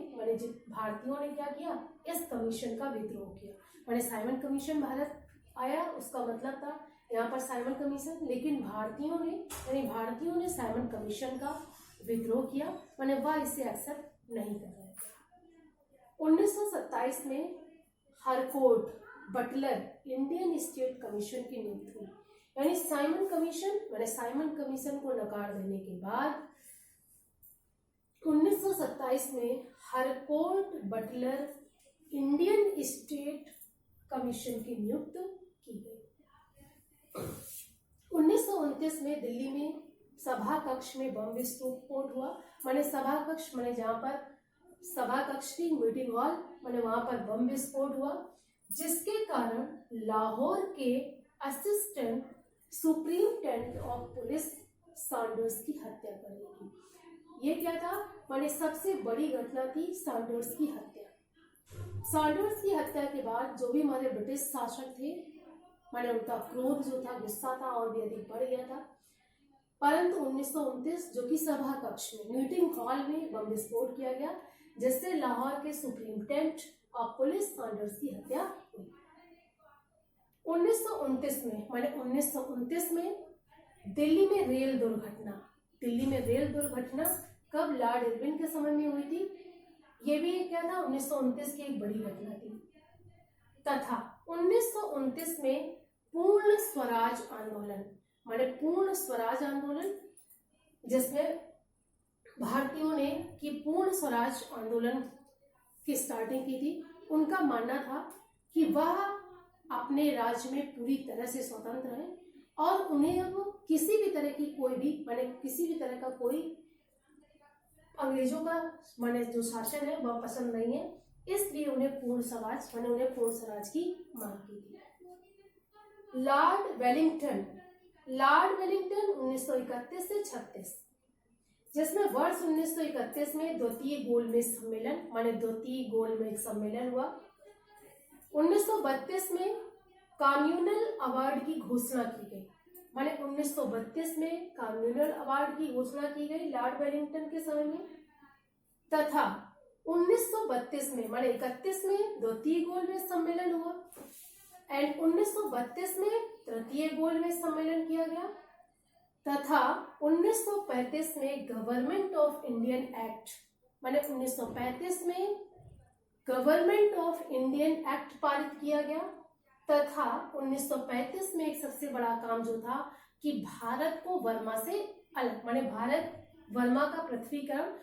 क्या किया, इस कमीशन का विद्रोह किया। माने साइमन कमीशन भारत आया, उसका मतलब था यहाँ पर साइमन कमीशन, लेकिन भारतीयों ने साइमन कमीशन का विद्रोह किया, माने वह इसे एक्सेप्ट नहीं कर रहे थे। 1927 में Harcourt Butler Indian state commission की नियुक्ति हुई, यानी साइमन कमीशन को नकार देने के बाद 1927 में Harcourt Butler Indian state commission की नियुक्ति की गई। 1929 में दिल्ली में सभा कक्ष में बम विस्फोट हुआ, माने सभा कक्ष माने जहाँ पर सभा कक्ष की मीटिंग हॉल, माने वहां पर बम विस्फोट हुआ जिसके कारण लाहौर के assistant superintendent of police Sanders की हत्या कर दी गई। ये क्या था, माने सबसे बड़ी घटना थी सैंडर्स की हत्या। सैंडर्स की हत्या के बाद जो भी हमारे ब्रिटिश शासक थे, माने उनका क्रोध जो था, गुस्सा था और भी अधिक बढ़ गया था। परंतु 1929 जो कि सभा कक्ष में मीटिंग हॉल में बम विस्फोट किया गया जिससे लाहौर के सुप्रीटेंडेंट ऑफ पुलिस सैंडर्स की हत्या हुई। 1929 में दिल्ली में रेल दुर्घटना कब, लॉर्ड इरविन के समय में हुई थी। ये भी क्या था, 1929 की एक बड़ी घटना थी। तथा 1929 में पूर्ण स्वराज आंदोलन जिसमें भारतीयों ने कि पूर्ण स्वराज आंदोलन की स्टार्टिंग की थी। उनका मानना था कि वह अपने राज्य में पूरी तरह से स्वतंत्र हैं और उन्हें अब किसी भी तरह का कोई अंग्रेजों का जो शासन है वह पसंद नहीं है, इसलिए उन्हें पूर्ण स्वराज की मांग की थी। लॉर्ड वेलिंगटन 1931 से 36, जिसमें वर्ष 1931 में द्वितीय गोलमेज सम्मेलन हुआ। 1932 में कम्युनल अवार्ड की घोषणा की गई, 1932 में कम्युनल अवार्ड की घोषणा की गई लॉर्ड वेलिंगटन के समय में। तथा 1932 में 31 में द्वितीय गोलमेज सम्मेलन हुआ एंड 1932 में तृतीय गोलमेज सम्मेलन किया गया। तथा 1935 में गवर्नमेंट ऑफ इंडियन एक्ट 1935 में गवर्नमेंट ऑफ इंडियन एक्ट पारित किया गया। तथा 1935 में एक सबसे बड़ा काम जो था कि भारत को वर्मा से अलग वर्मा का पृथ्वीकरण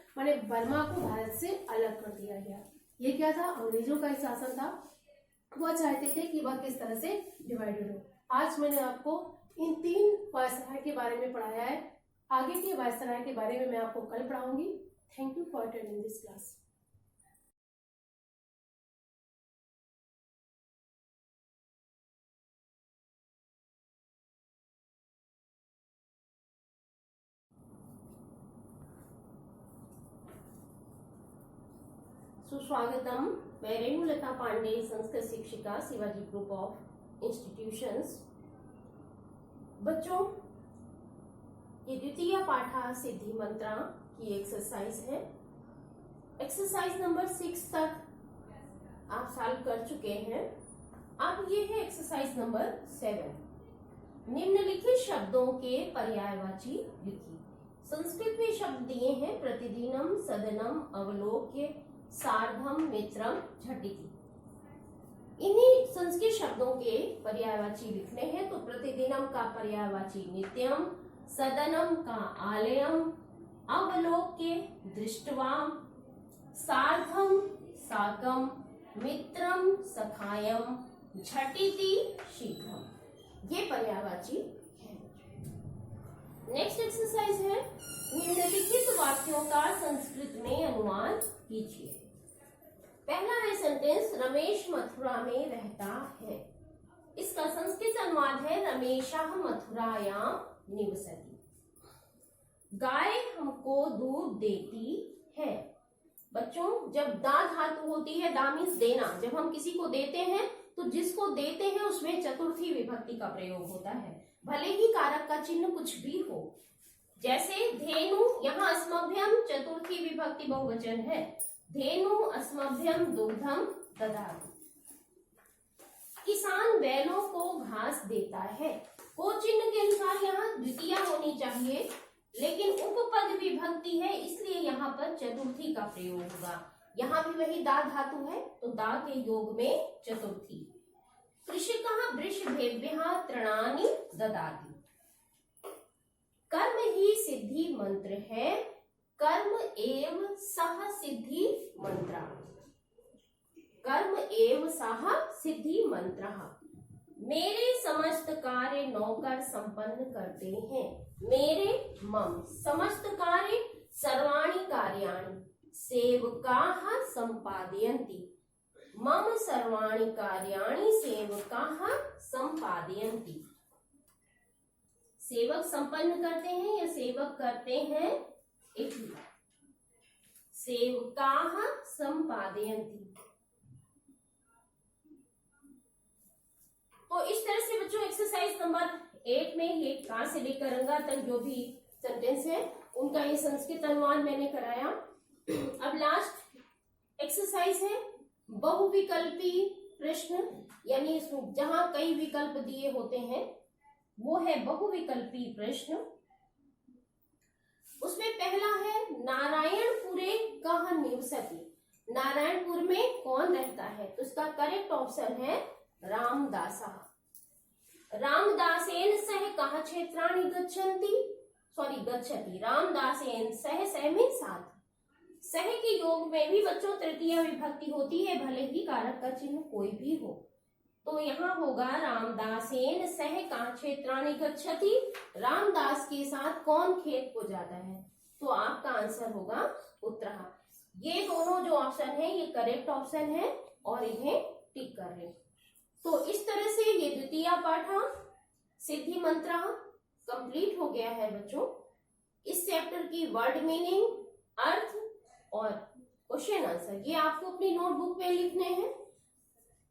वर्मा को भारत से अलग कर दिया गया। ये क्या था, अंग्रेजों का ही शासन था, वह चाहते थे कि वह किस तरह से डिवाइडेड हो। आज मैंने आपको इन 3 वायसराय के बारे में पढ़ाया है, आगे के वायसराय के बारे में मैं आपको कल पढ़ाऊंगी। Thank you for attending this class. सुस्वागतम। मैं रेणुलता पांडे, संस्कृत शिक्षिका, शिवाजी ग्रुप ऑफ इंस्टीट्यूशंस। बच्चों, ये द्वितीय पाठा सिद्धि मंत्रा की एक्सरसाइज है। एक्सरसाइज नंबर 6 तक आप सॉल्व कर चुके हैं। अब ये है एक्सरसाइज नंबर 7। निम्नलिखित शब्दों के पर्यायवाची लिखिए। संस्कृत में शब्द दिए हैं प्रतिदिनम, सदनम, अवलोक्य, सार्धम, मित्रम, झटिति। इन्हीं संस्कृत शब्दों के पर्यायवाची लिखने हैं। तो प्रतिदिनम का पर्यायवाची नित्यम, सदनम का आलयम, अवलोक्य दृष्टवाम, सार्धम साकम, मित्रम सखायम, झटिति शीघ्रम। ये पर्यायवाची है। नेक्स्ट एक्सरसाइज है निम्नलिखित वाक्यों का संस्कृत में अनुवाद कीजिए। पहला है सेंटेंस, रमेश मथुरा में रहता है। इसका संस्कृत अनुवाद है रमेशः मथुरायां निवसति। गाय हमको दूध देती है। बच्चों, जब दा धातु होती है, दा मीन्स देना, जब हम किसी को देते हैं तो जिसको देते हैं उसमें चतुर्थी विभक्ति का प्रयोग होता है, भले ही कारक का चिन्ह कुछ भी हो। जैसे धेनु, यहाँ अस्मभ्यम चतुर्थी विभक्ति बहुवचन है। धेनु अस्मभ्यम दुग्धम ददाति। किसान बैलों को घास देता है। को चिन्ह के अनुसार यहाँ द्वितीय होनी चाहिए, लेकिन उपपद विभक्ति है इसलिए यहाँ पर चतुर्थी का प्रयोग होगा। यहाँ भी वही दा धातु है तो दा के योग में चतुर्थी। कृषिकः वृषभेभ्यः तृणानि ददाति। कर्म ही सिद्धि मंत्र है। कर्म एव सह सिद्धि मंत्र। कर्म एव सह सिद्धि मंत्र। मेरे समस्त कार्य नौकर संपन्न करते हैं। मेरे मम समस्त कार्य सर्वाणि कार्याणि सेवकाः संपादयन्ति। मम सर्वाणि कार्याणि सेवकाः संपादयन्ति। सेवक संपन्न करते हैं या सेवक करते हैं, एक ही बात। सेवकाः संपादयन्ति। तो इस तरह से बच्चों एक्सरसाइज नंबर 8 में ये कहाँ से लेकर रंगा तक जो भी सेंटेंस है उनका ये संस्कृत अनुवाद मैंने कराया। अब लास्ट एक्सरसाइज है बहुविकल्पी प्रश्न, यानी जहां कई विकल्प दिए होते हैं वो है बहुविकल्पी प्रश्न। उसमें पहला है नारायणपुरे कह निवसति। नारायणपुर में कौन रहता है? तो इसका करेक्ट ऑप्शन है रामदासः। रामदासेन सह कह क्षेत्राणि गच्छति। रामदासेन सह में साथ। सह के योग में भी बच्चों तृतीय विभक्ति होती है, भले ही कारक का चिन्ह कोई भी हो। तो यहाँ होगा रामदासेन सह कह क्षेत्राणि गच्छति। रामदास के साथ कौन खेत को जाता है? तो आपका आंसर होगा उत्तरः। ये दोनों जो ऑप्शन है ये करेक्ट ऑप्शन है और इन्हें टिक कर लें। तो इस तरह से ये द्वितीय पाठा सिद्धि मंत्रा कंप्लीट हो गया है बच्चों। इस चैप्टर की वर्ड मीनिंग, अर्थ और क्वेश्चन आंसर ये आपको अपनी नोटबुक में लिखने हैं।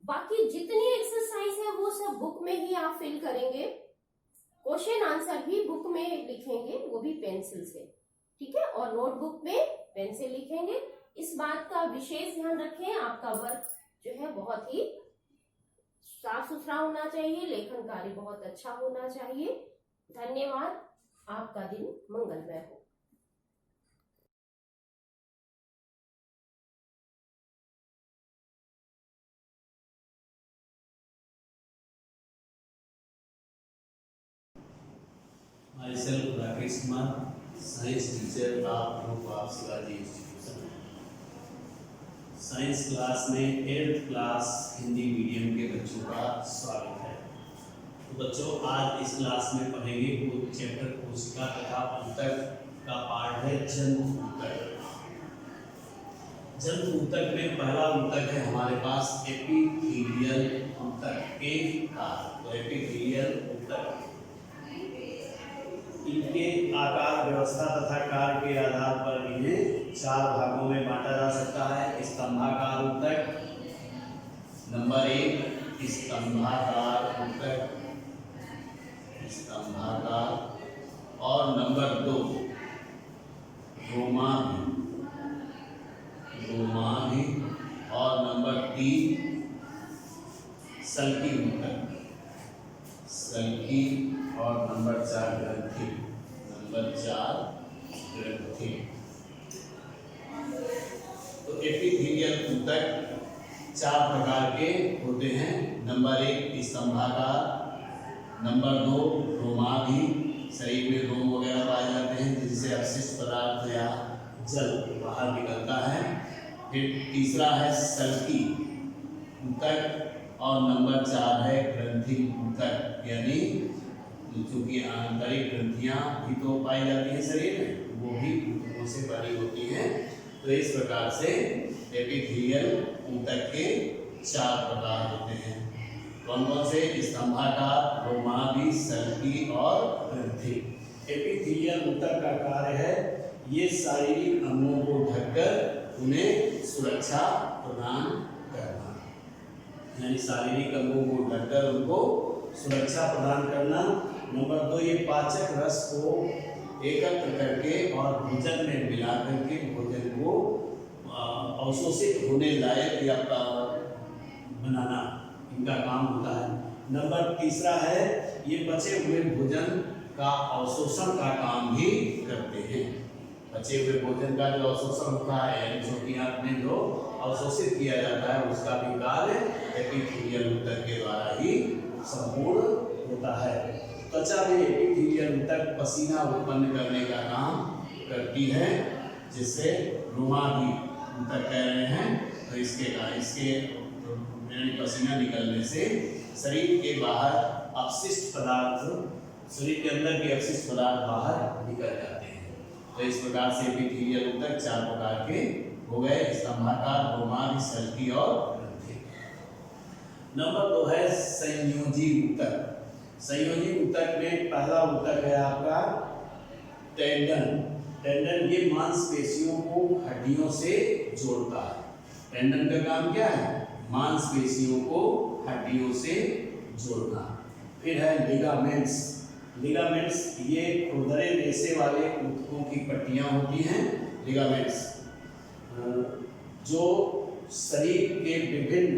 बाकी जितनी एक्सरसाइज है वो सब बुक में ही आप फिल करेंगे। क्वेश्चन आंसर भी बुक में लिखेंगे, वो भी पेंसिल से, ठीक है, और नोटबुक में पेन से लिखेंगे। इस बात का विशेष ध्यान रखें, आपका वर्क जो है बहुत ही साफ सुथरा होना चाहिए, लेखन कार्य बहुत अच्छा होना चाहिए। धन्यवाद। आपका दिन मंगलमय हो। Myself Rakesh Kumar, science teacher of Group of Shivaji Institution। Science class में 8th क्लास हिंदी मीडियम के बच्चों का स्वागत है। तो बच्चों आज इस क्लास में पढ़ेंगे चैप्टर कोशिका तथा ऊतक का पार्ट है जंतु ऊतक। जंतु ऊतक में पहला ऊतक है हमारे पास एपिथेलियल ऊतक के कार। तो एपिथेलियल ऊतक इनके आकार, व्यवस्था तथा कार्य के आधार पर इन्हें 4 भागों में बांटा जा सकता है। स्तंभाकार नंबर 1 स्तंभाकार ऊतक, स्तंभाकार, और नंबर 2 रोमाभी, रोमाभी, और नंबर 3 सल्की ऊतक, सल्की, और नंबर 4 ग्रंथि, नंबर 4 ग्रंथि। तो एपिथेलियल ऊतक 4 प्रकार के होते हैं। नंबर 1 स्तंभाकार, नंबर 2 रोमाभी, शरीर में रोम वगैरह पाए जाते हैं जिससे अपशिष्ट पदार्थ या जल बाहर निकलता है। फिर तीसरा है सल्की ऊतक, और नंबर 4 है ग्रंथि ऊतक, यानी चूंकि आंतरिक ग्रंथियां भी तो पाई जाती हैं शरीर में, वो भी ऊतकों से बनी होती हैं। तो इस प्रकार से एपिथेलियल ऊतक के 4 प्रकार होते हैं। कौन कौन से? स्तंभाकार, रोमाभी, सल्की और ग्रंथि। एपिथेलियल ऊतक का कार्य है ये शारीरिक अंगों को ढककर उन्हें सुरक्षा प्रदान करना, यानी शारीरिक अंगों को ढककर उनको सुरक्षा प्रदान करना। नंबर 2 ये पाचक रस को एकत्र करके और भोजन में मिला करके भोजन को अवशोषित होने लायक या बनाना इनका काम होता है। नंबर तीसरा है ये बचे हुए भोजन का अवशोषण का काम भी करते हैं। बचे हुए भोजन का जो अवशोषण होता है, यानी छोटी आंत में जो अवशोषित किया जाता है, उसका भी कार्य एपिथेलियल ऊतक के द्वारा ही संपूर्ण होता है। त्वचा में एपिथेलियल ऊतक पसीना उत्पन्न करने का काम करती है, जिससे रोमाभी ऊतक कह रहे हैं। तो इसके पसीना निकलने से शरीर के बाहर अपशिष्ट पदार्थ, शरीर के अंदर के अपशिष्ट पदार्थ बाहर निकल जाते हैं। तो इस प्रकार से एपिथेलियल ऊतक 4 प्रकार के हो गए, स्तंभाकार, रोमाभी, सल्की और ग्रंथि। नंबर 2 है संयोजी ऊतक। संयोजी ऊतक में पहला ऊतक है आपका टेंडन। टेंडन ये मांसपेशियों को हड्डियों से जोड़ता है। टेंडन का काम क्या है? मांसपेशियों को हड्डियों से जोड़ना। फिर है लिगामेंट्स। लिगामेंट्स ये खुरदरे रेशे वाले ऊतकों की पट्टियां होती हैं, लिगामेंट्स, जो शरीर के विभिन्न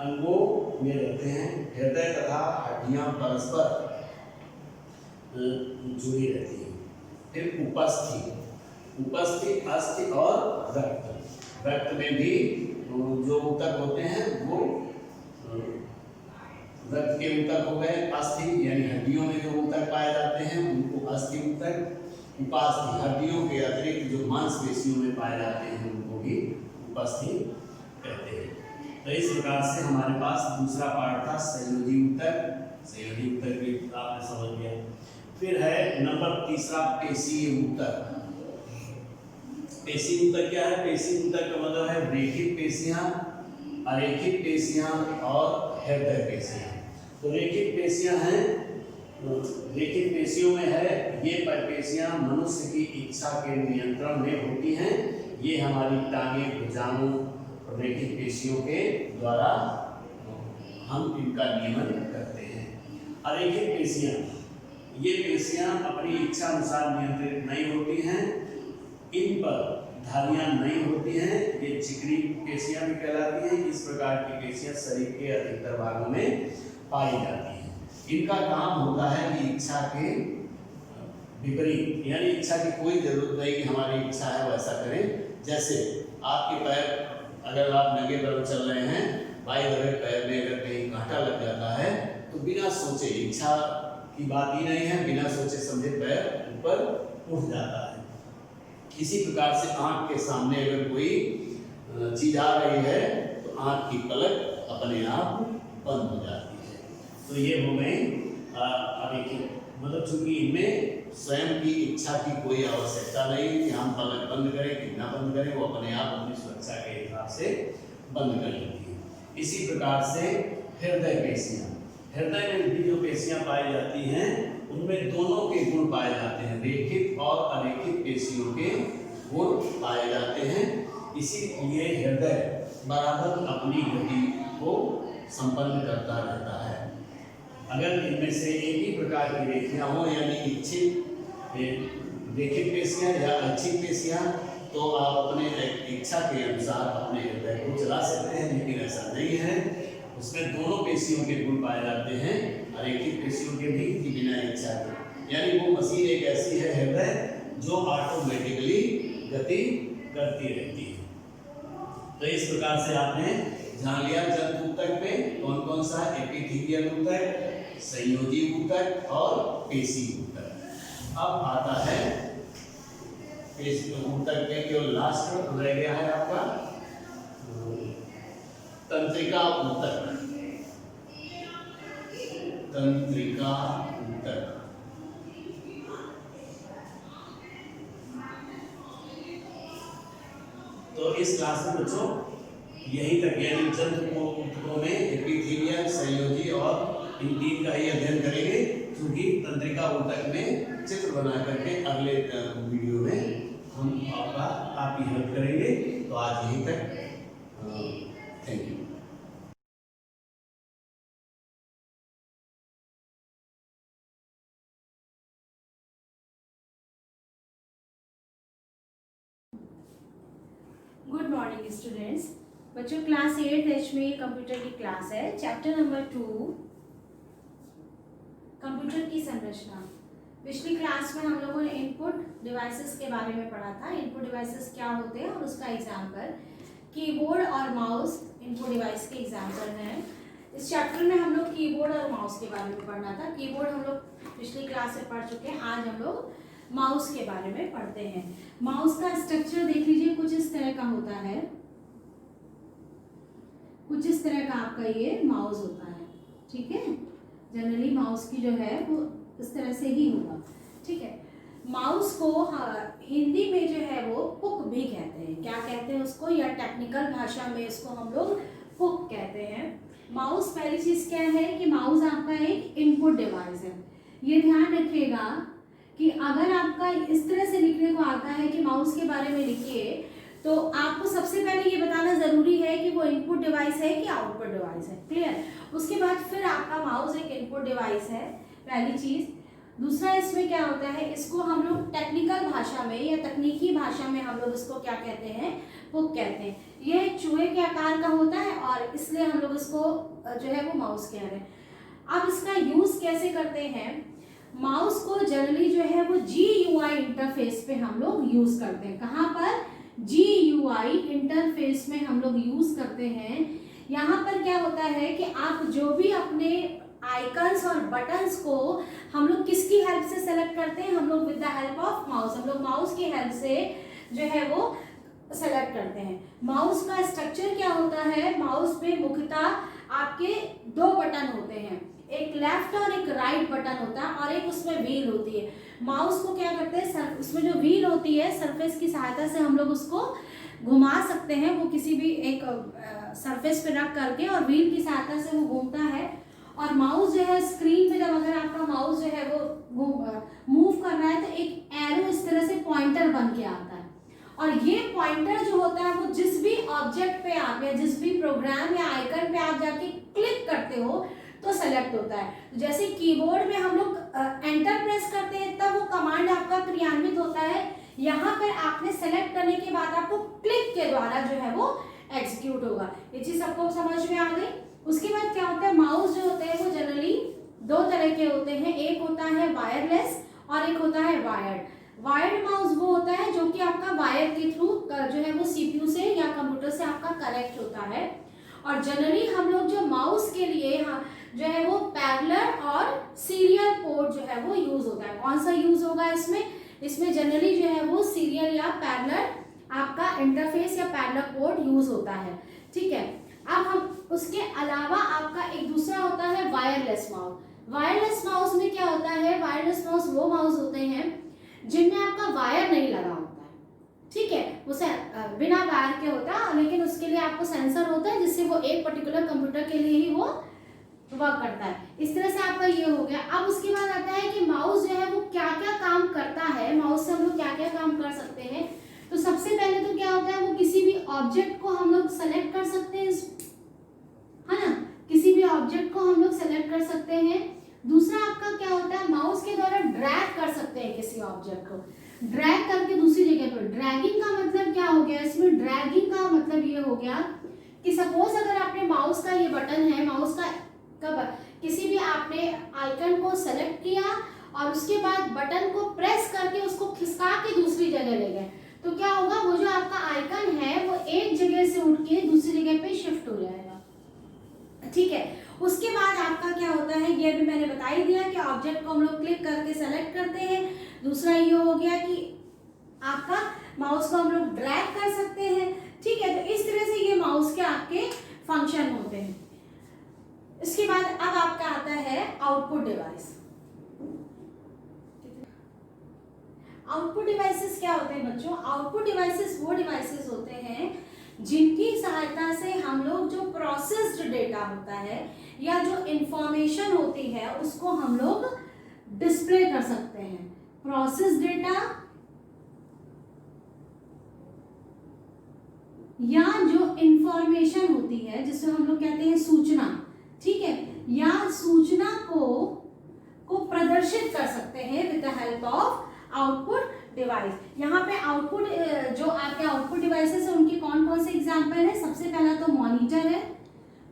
अंगों में रहते हैं। हृदय तथा हड्डियां परस्पर जुड़ी रहती हैं। फिर उपस्थि, उपस्थि, अस्थि और रक्त। रक्त में भी जो ऊतक होते हैं वो रक्त के ऊतक हो गए। अस्थि यानी हड्डियों में जो ऊतक पाए जाते हैं उनको अस्थि ऊतक। उपास्थि हड्डियों के अतिरिक्त जो मांसपेशियों में पाए जाते हैं उनको भी उपस्थि कहते हैं। तो इस प्रकार से हमारे पास दूसरा पार्ट था संयोजी ऊतक। संयोजी ऊतक भी आपने समझ लिया। फिर है नंबर तीसरा पेशीय ऊतक। पेशीय ऊतक क्या है? पेशीय ऊतक का मतलब है रेखित पेशियां, अरेखित पेशियां और हृदय पेशियां। तो रेखित पेशियां हैं, रेखित पेशियों में है ये पेशियां मनुष्य की इच्छा के नियंत्रण में होती हैं। ये हमारी टांगे, भुजाओं रेखित पेशियों के द्वारा हम इनका नियमन करते हैं। अरेखित पेशियां, ये पेशियां अपनी इच्छा अनुसार नियंत्रित नहीं होती हैं, इन पर धारियां नहीं होती हैं, ये चिकनी पेशियां भी कहलाती हैं। इस प्रकार की पेशियां शरीर के अधिकतर भागों में पाई जाती हैं। इनका काम होता है कि इच्छा के विपरीत, यानी इच्छा की कोई जरूरत नहीं कि हमारी इच्छा है वैसा करें। जैसे आपके पैर, अगर आप नंगे पैर चल रहे हैं, बाई तरफ पैर में अगर कहीं कांटा लग जाता है तो बिना सोचे, इच्छा की बात ही नहीं है, बिना सोचे समझे पैर ऊपर उठ जाता है। इसी प्रकार से आंख के सामने अगर कोई चीज आ रही है तो आंख की पलक अपने आप बंद हो जाती है। तो ये हो गए अरेखित, मतलब चूंकि इनमें स्वयं की इच्छा की कोई आवश्यकता नहीं कि हम पलक बंद करें कि ना बंद करें, वो अपने आप अपनी सुरक्षा के हिसाब से बंद कर लेती है। इसी प्रकार से हृदय पेशियां, हृदय में भी जो पेशियां पाई जाती हैं उनमें दोनों के गुण पाए जाते हैं, रेखित और अरेखित पेशियों के गुण पाए जाते हैं। इसीलिए हृदय बराबर अपनी गति को संपन्न करता रहता है। अगर इनमें से एक ही प्रकार की रेखियां हो, यानी रेखित पेशियां या ऐच्छिक पेशियां, तो आप अपने इच्छा के अनुसार अपने हृदय को चला सकते हैं, लेकिन ऐसा नहीं है। उसमें दोनों पेशियों के गुण पाए जाते हैं, अरेखित पेशियों के भी कि बिना इच्छा के। यानी वो मशीन एक ऐसी है हृदय जो ऑटोमेटिकली गति करती रहती है। तो इस प्रकार से आपने जान लिया जंतु ऊतक में कौन कौन सा एपिथेलियल ऊतक, संयोजी ऊतक और पेशी ऊतक। अब आता है पेशी ऊतक में केवल लास्ट रह गया है आपका तंत्रिका ऊतक। तंत्रिका ऊतक तो इस क्लास में बच्चों यही तक, यानी जंतु ऊतकों में एपिथेलियल, संयोजी और इन तीन का ही अध्ययन करेंगे, क्योंकि तंत्रिका ऊतक में चित्र बना करके अगले वीडियो में हम आपकी हेल्प करेंगे। तो आज यहीं तक, thank you. Good morning students. बच्चों क्लास 8H में कंप्यूटर की क्लास है, चैप्टर नंबर 2 कंप्यूटर की संरचना। पिछली क्लास में हम लोगों ने इनपुट डिवाइसेस के बारे में पढ़ा था। इनपुट डिवाइसेस क्या होते हैं और उसका एग्जाम्पल, कीबोर्ड और माउस इनपुट डिवाइस के एग्जाम्पल हैं। इस चैप्टर में हम लोग कीबोर्ड और माउस के बारे में पढ़ना था। कीबोर्ड हम लोग पिछली क्लास में पढ़ चुके हैं, आज हम लोग माउस के बारे में पढ़ते हैं। माउस का स्ट्रक्चर देख लीजिए, कुछ इस तरह का होता है, कुछ इस तरह का आपका ये माउस होता है, ठीक है। जनरली माउस की जो है वो इस तरह से ही होगा, ठीक है। माउस को हिंदी में जो है वो पुक भी कहते हैं। क्या कहते हैं उसको, या टेक्निकल भाषा में इसको हम लोग पुक कहते हैं। माउस पहली चीज क्या है कि माउस आपका एक इनपुट डिवाइस है। ये ध्यान रखिएगा कि अगर आपका इस तरह से लिखने को आता है कि माउस के बारे में लिखिए, तो आपको सबसे पहले ये बताना जरूरी है कि वो इनपुट डिवाइस है कि आउटपुट डिवाइस है। क्लियर। उसके बाद फिर आपका माउस एक इनपुट डिवाइस है, पहली चीज। दूसरा, इसमें क्या होता है, इसको हम लोग टेक्निकल भाषा में या तकनीकी भाषा में हम लोग इसको क्या कहते हैं, पुक कहते हैं। ये चूहे के आकार का होता है और इसलिए हम लोग इसको जो है वो माउस कह रहे हैं। अब इसका यूज कैसे करते हैं, माउस को जनरली जो है वो GUI इंटरफेस पे हम लोग यूज करते हैं। कहाँ पर, GUI इंटरफेस में हम लोग यूज करते हैं। यहाँ पर क्या होता है कि आप जो भी अपने आइकन्स और बटन्स को हम लोग किसकी हेल्प से सेलेक्ट करते हैं, हम लोग with the help of mouse, हम लोग माउस की हेल्प से जो है वो सेलेक्ट करते हैं। माउस का स्ट्रक्चर क्या होता है, माउस पे मुख्यतः आपके दो बटन होते हैं, एक लेफ्ट और एक राइट बटन होता है और एक उसमें व्हील होती है। माउस को क्या करते हैं, उसमें जो व्हील होती है सरफेस की सहायता से हम लोग उसको घुमा सकते हैं। वो किसी भी एक सरफेस पे रख करके और व्हील की सहायता से वो घूमता है। और माउस जो है स्क्रीन पे जब अगर आपका माउस जो है वो मूव कर रहा है तो एक एरो इस तरह से पॉइंटर बन के आता है। और ये पॉइंटर जो होता है वो जिस भी ऑब्जेक्ट पे आप या जिस भी प्रोग्राम या आइकन पे आप जाके क्लिक करते हो तो सेलेक्ट होता है। जैसे कीबोर्ड में हम लोग एंटर प्रेस करते हैं तब वो कमांड आपका क्रियान्वित होता है। यहाँ पर आपने सेलेक्ट करने के बाद आपको क्लिक के द्वारा जो है वो एग्जीक्यूट होगा। ये चीज सबको समझ में आ गई। उसके बाद क्या होता है, माउस जो होते हैं वो जनरली दो तरह के होते हैं, एक होता है वायरलेस और एक होता है वायर्ड। वायर्ड माउस वो होता है जो कि आपका वायर के थ्रू जो है वो CPU से या कंप्यूटर से आपका कनेक्ट होता है। और जनरली हम लोग जो माउस के लिए जो है वो पैरेलल और सीरियल पोर्ट जो है वो यूज होता है। कौन सा यूज होगा इसमें जनरली जो है वो सीरियल या पैरेलल आपका इंटरफेस या पैरेलल पोर्ट यूज होता है, ठीक है। अब हम उसके अलावा आपका एक दूसरा होता है वायरलेस माउस। वायरलेस माउस में क्या होता है, वायरलेस माउस वो माउस होते हैं जिनमें आपका वायर नहीं लगा होता है, ठीक है। उसे बिना वायर के होता है, लेकिन उसके लिए आपको सेंसर होता है जिससे वो एक पर्टिकुलर कंप्यूटर के लिए ही वो वर्क करता है। इस तरह से आपका ये हो गया। अब उसके बाद आता है कि माउस जो है वो क्या क्या काम करता है, माउस से हम लोग क्या क्या काम कर सकते हैं। तो सबसे पहले तो क्या होता है, वो किसी भी ऑब्जेक्ट को हम लोग सेलेक्ट कर सकते हैं, है ऑब्जेक्ट को हम लोग सेलेक्ट कर सकते हैं। दूसरा आपका क्या होता है, माउस के द्वारा ड्रैग कर सकते हैं किसी ऑब्जेक्ट को, ड्रैग करके दूसरी जगह पर। ड्रैगिंग का मतलब क्या हो गया, इसमें ड्रैगिंग का मतलब ये हो गया कि सपोज अगर आपने माउस का ये बटन है, माउस का किसी भी आपने आइकन को सेलेक्ट किया और उसके बाद बटन को प्रेस करके उसको खिसका के दूसरी जगह ले गए, तो क्या होगा, वो जो आपका आइकन है वो एक जगह से उठ के दूसरी जगह पे शिफ्ट हो जाएगा। ठीक है, उसके बाद आपका क्या होता है, ये भी मैंने बता ही दिया कि ऑब्जेक्ट को हम लोग क्लिक करके सेलेक्ट करते हैं। दूसरा ये हो गया कि आपका माउस को हम लोग ड्रैग कर सकते हैं। ठीक है, तो इस तरह से ये माउस के आपके फंक्शन होते हैं। इसके बाद अब आपका आता है आउटपुट डिवाइस। आउटपुट डिवाइसेस क्या होते हैं बच्चों, आउटपुट डिवाइसेस वो डिवाइसेस होते हैं जिनकी सहायता से हम लोग जो प्रोसेस्ड डेटा होता है या जो इंफॉर्मेशन होती है उसको हम लोग डिस्प्ले कर सकते हैं। प्रोसेस्ड डेटा या जो इंफॉर्मेशन होती है जिसको हम लोग कहते हैं सूचना, ठीक है, या सूचना को प्रदर्शित कर सकते हैं with the help of output device. यहाँ पे आउटपुट जो आपके आउटपुट डिवाइसेस है उनके कौन कौन से एग्जांपल है। सबसे पहला तो मॉनिटर है।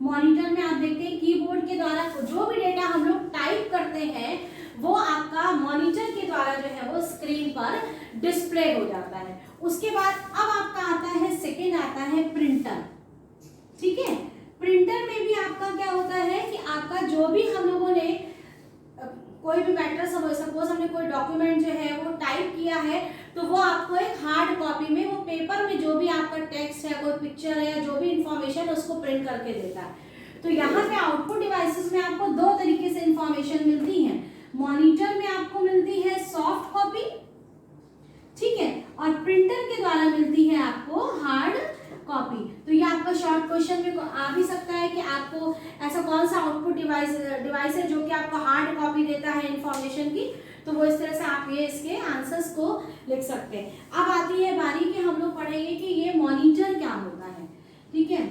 मॉनिटर में आप देखते हैं कीबोर्ड के द्वारा जो भी डेटा हम लोग टाइप करते हैं वो आपका मॉनिटर के द्वारा जो है वो स्क्रीन पर डिस्प्ले हो जाता है। उसके बाद अब आपका आता है सेकेंड आता है प्रिंटर। ठीक है, प्रिंटर में भी आपका क्या होता है कि आपका जो भी हम लोगों ने कोई भी मैटर सपोज हमने कोई डॉक्यूमेंट जो है वो टाइप किया है तो वो आपको एक हार्ड कॉपी में, वो पेपर में जो भी आपका टेक्स्ट है, कोई पिक्चर है या जो भी इंफॉर्मेशन है उसको प्रिंट करके देता है। तो यहाँ पे आउटपुट डिवाइसेस में आपको दो तरीके से इंफॉर्मेशन मिलती है। मॉनिटर में आपको मिलती है सॉफ्ट कॉपी, ठीक है, और प्रिंटर के द्वारा मिलती है आपको हार्ड कॉपी। तो ये आपका शॉर्ट क्वेश्चन में आ भी सकता है कि आपको ऐसा कौन सा आउटपुट डिवाइस है जो कि आपको हार्ड कॉपी देता है इंफॉर्मेशन की। तो वो इस तरह से आप ये इसके आंसर्स को लिख सकते हैं। अब आती है बारी कि हम लोग पढ़ेंगे कि ये मॉनिटर क्या होता है। ठीक है,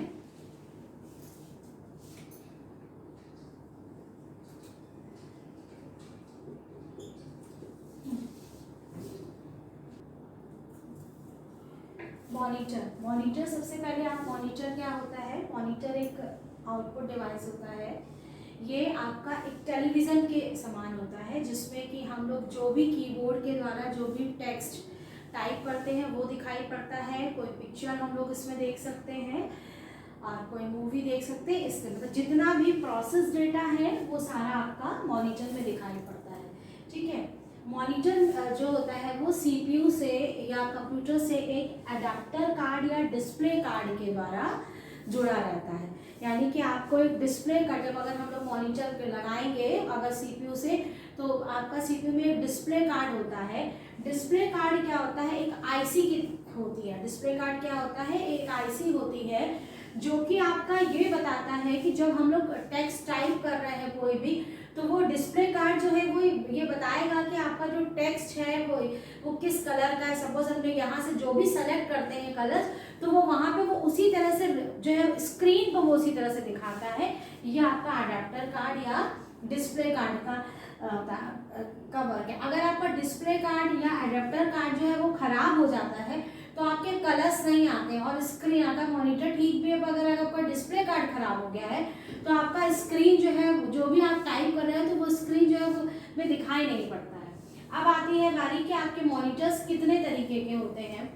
मॉनिटर सबसे पहले आप मॉनिटर क्या होता है, मॉनिटर एक आउटपुट डिवाइस होता है। ये आपका एक टेलीविज़न के समान होता है जिसमें कि हम लोग जो भी कीबोर्ड के द्वारा जो भी टेक्स्ट टाइप करते हैं वो दिखाई पड़ता है। कोई पिक्चर हम लोग इसमें देख सकते हैं और कोई मूवी देख सकते हैं। इसके मतलब जितना भी प्रोसेस डेटा है वो सारा आपका मॉनिटर में दिखाई पड़ता है। ठीक है, मॉनिटर जो होता है वो सीपीयू से या कंप्यूटर से एक अडेप्टर कार्ड या डिस्प्ले कार्ड के द्वारा जुड़ा रहता है। यानी कि आपको एक डिस्प्ले कार्ड, जब अगर हम लोग मॉनिटर पे लगाएंगे अगर सीपीयू से, तो आपका सीपीयू में एक डिस्प्ले कार्ड होता है। डिस्प्ले कार्ड क्या होता है, एक आईसी की होती है। डिस्प्ले कार्ड क्या होता है, एक आईसी होती है जो कि आपका ये बताता है कि जब हम लोग टेक्स्ट टाइप कर रहे हैं कोई भी, तो वो डिस्प्ले कार्ड जो है वो ये बताएगा कि आपका जो टेक्स्ट है वो किस कलर का है। सपोज हमने यहाँ से जो भी सेलेक्ट करते हैं कलर, तो वो वहाँ पे वो उसी तरह से जो है स्क्रीन पर वो उसी तरह से दिखाता है। ये आपका अडेप्टर कार्ड या डिस्प्ले कार्ड का वर्क है। अगर आपका डिस्प्ले कार्ड या अडेप्टर कार्ड जो है वो खराब हो जाता है तो आपके कलर्स नहीं आते हैं और स्क्रीन, अगर मॉनिटर ठीक भी है अगर आपका डिस्प्ले कार्ड खराब हो गया है तो आपका स्क्रीन जो है जो भी आप टाइप कर रहे हैं तो वो स्क्रीन जो है वो में दिखाई नहीं पड़ता है। अब आती है बारी कि आपके मॉनिटर्स कितने तरीके के होते हैं।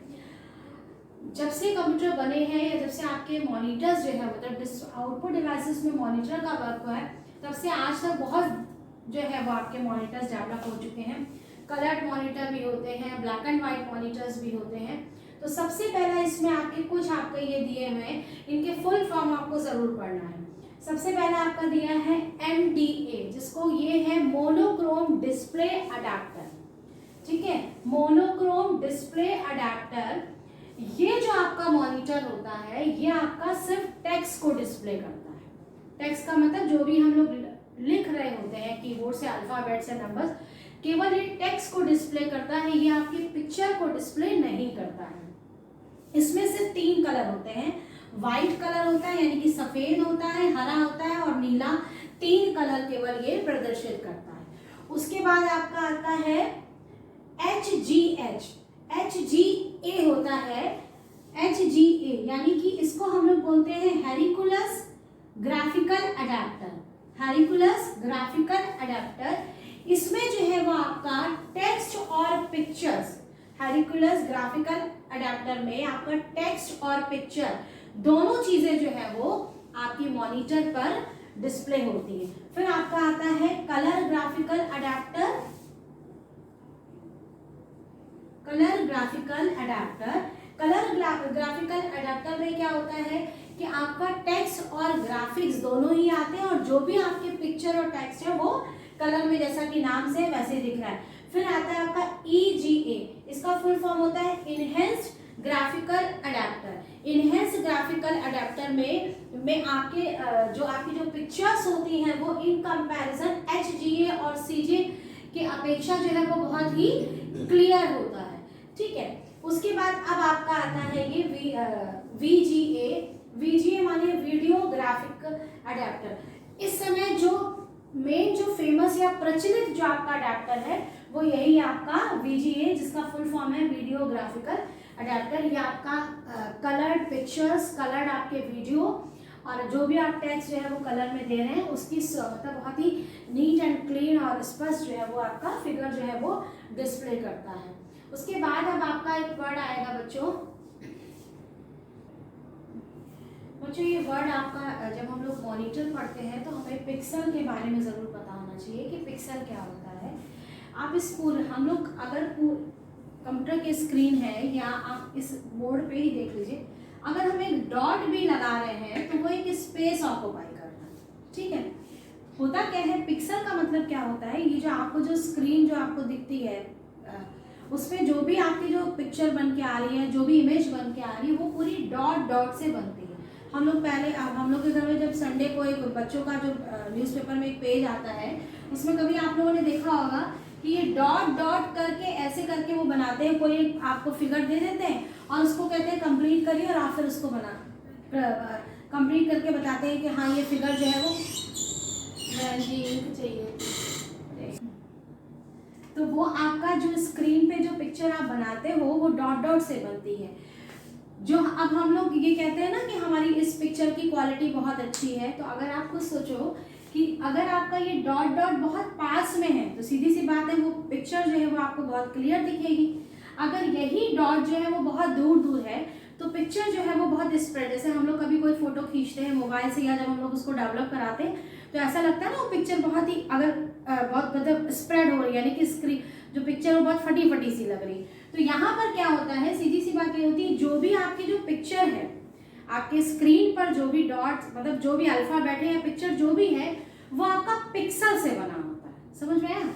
जब से कंप्यूटर बने हैं या जब से आपके मॉनिटर्स जो है मतलब आउटपुट डिवाइसेस में मॉनिटर का वर्क हुआ है, तब से आज तक बहुत जो है वो आपके मॉनिटर्स डेवलप हो चुके हैं। कलर्ड मॉनिटर भी होते हैं, ब्लैक एंड वाइट मॉनिटर्स भी होते हैं। तो सबसे पहला इसमें आपके कुछ आपके ये दिए हुए हैं, इनके फुल फॉर्म आपको ज़रूर पढ़ना है। सबसे पहला आपका दिया है MDA, जिसको ये है मोनोक्रोम डिस्प्ले अडेप्टर। ठीक है, मोनोक्रोम डिस्प्ले अडेप्टर, ये जो आपका मॉनिटर होता है ये आपका सिर्फ टेक्स्ट को डिस्प्ले करता है। टेक्स्ट का मतलब जो भी हम लोग लिख रहे होते हैं कीबोर्ड से, अल्फाबेट्स से नंबर्स, केवल ये टेक्स्ट को डिस्प्ले करता है, ये आपकी पिक्चर को डिस्प्ले नहीं करता है। इसमें से 3 कलर होते हैं, वाइट कलर होता है यानी कि सफेद होता है, हरा होता है और नीला, 3 कलर केवल ये प्रदर्शित करता है। उसके बाद आपका आता है HGH, HGA होता है, HGA यानी कि इसको हम लोग बोलते हैं हेरिकुलस ग्राफिकल अडेप्टर, हेरिकुलस ग्राफिकल अडेप्टर। इसमें जो है वो आपका टेक्स्ट और पिक्चर्स, हेरिकुलस ग्राफिकल अडेप्टर में आपका टेक्स्ट और पिक्चर दोनों चीजें जो है वो आपकी मॉनिटर पर डिस्प्ले होती है। फिर आपका आता है colour graphical adapter, colour graphical adapter. Colour graphical adapter में क्या होता है कि आपका टेक्स्ट और ग्राफिक्स दोनों ही आते हैं और जो भी आपके पिक्चर और टेक्स्ट है वो कलर में जैसा कि नाम से वैसे दिख रहा है। फिर आता है आपका EGA, इसका फुल फॉर्म होता है enhanced graphical adapter. Enhanced graphical adapter में आपके जो आपकी जो पिक्चर्स होती हैं वो इन कंपैरिजन HGA और CGA की अपेक्षा जो है वो बहुत ही क्लियर होता है। ठीक है, उसके बाद अब आपका आता है ये VGA। VGA माने वीडियो ग्राफिक अडेप्टर। इस समय जो मेन जो फेमस या प्रचलित जो आपका अडेप्टर है वो यही आपका VGA, जिसका फुल फॉर्म है वीडियो ग्राफिकल अडेप्टर। ये आपका कलर्ड पिक्चर्स, कलर्ड आपके वीडियो और जो भी आप टेक्स्ट जो है वो कलर में दे रहे हैं उसकी मतलब बहुत ही नीट एंड क्लीन और स्पष्ट जो है वो आपका फिगर जो है वो डिस्प्ले करता है। उसके बाद अब आपका एक वर्ड आएगा बच्चों, ये वर्ड आपका जब हम लोग मॉनिटर पढ़ते हैं तो हमें पिक्सल के बारे में ज़रूर पता होना चाहिए कि पिक्सल क्या होता है। आप इस हम लोग अगर कंप्यूटर की स्क्रीन है या आप इस बोर्ड पे ही देख लीजिए, अगर हम एक डॉट भी लगा रहे हैं तो वो एक स्पेस ऑक्यूपाई करता है। ठीक है, होता क्या है, पिक्सल का मतलब क्या होता है, ये जो आपको जो स्क्रीन जो आपको दिखती है उसमें जो भी आपकी जो पिक्चर बन के आ रही है, जो भी इमेज बन के आ रही है वो पूरी डॉट डॉट से बनती है। हम लोग पहले हम लोग के घर में जब संडे को एक बच्चों का जो न्यूज़पेपर में एक पेज आता है उसमें कभी आप लोगों ने देखा होगा कि ये डॉट डॉट करके ऐसे करके वो बनाते हैं, कोई आपको फिगर दे देते हैं और उसको कहते हैं कंप्लीट करिए और आप फिर उसको कंप्लीट करके बताते हैं कि हाँ ये फिगर जो है वो चाहिए। तो वो आपका जो स्क्रीन पे जो पिक्चर आप बनाते हो वो डॉट डॉट से बनती है। जो अब हम लोग ये कहते हैं ना कि हमारी इस पिक्चर की क्वालिटी बहुत अच्छी है, तो अगर आप खुद सोचो कि अगर आपका ये डॉट डॉट बहुत पास में है तो सीधी सी बात है वो पिक्चर जो है वो आपको बहुत क्लियर दिखेगी। अगर यही डॉट जो है वो बहुत दूर दूर है तो पिक्चर जो है वो बहुत स्प्रेड, जैसे हम लोग कभी कोई फोटो खींचते हैं मोबाइल से या जब हम लोग उसको डेवलप कराते हैं तो ऐसा लगता है ना वो पिक्चर बहुत ही बहुत मतलब स्प्रेड हो रही है, यानी कि स्क्रीन जो पिक्चर वो बहुत फटी फटी सी लग रही है। तो यहाँ पर क्या होता है, सीधी सी बात ये होती है जो भी आपकी जो पिक्चर है आपके स्क्रीन पर जो भी डॉट्स मतलब जो भी अल्फाबेट है या पिक्चर जो भी है वो आपका पिक्सल से बना होता है। समझ में आया?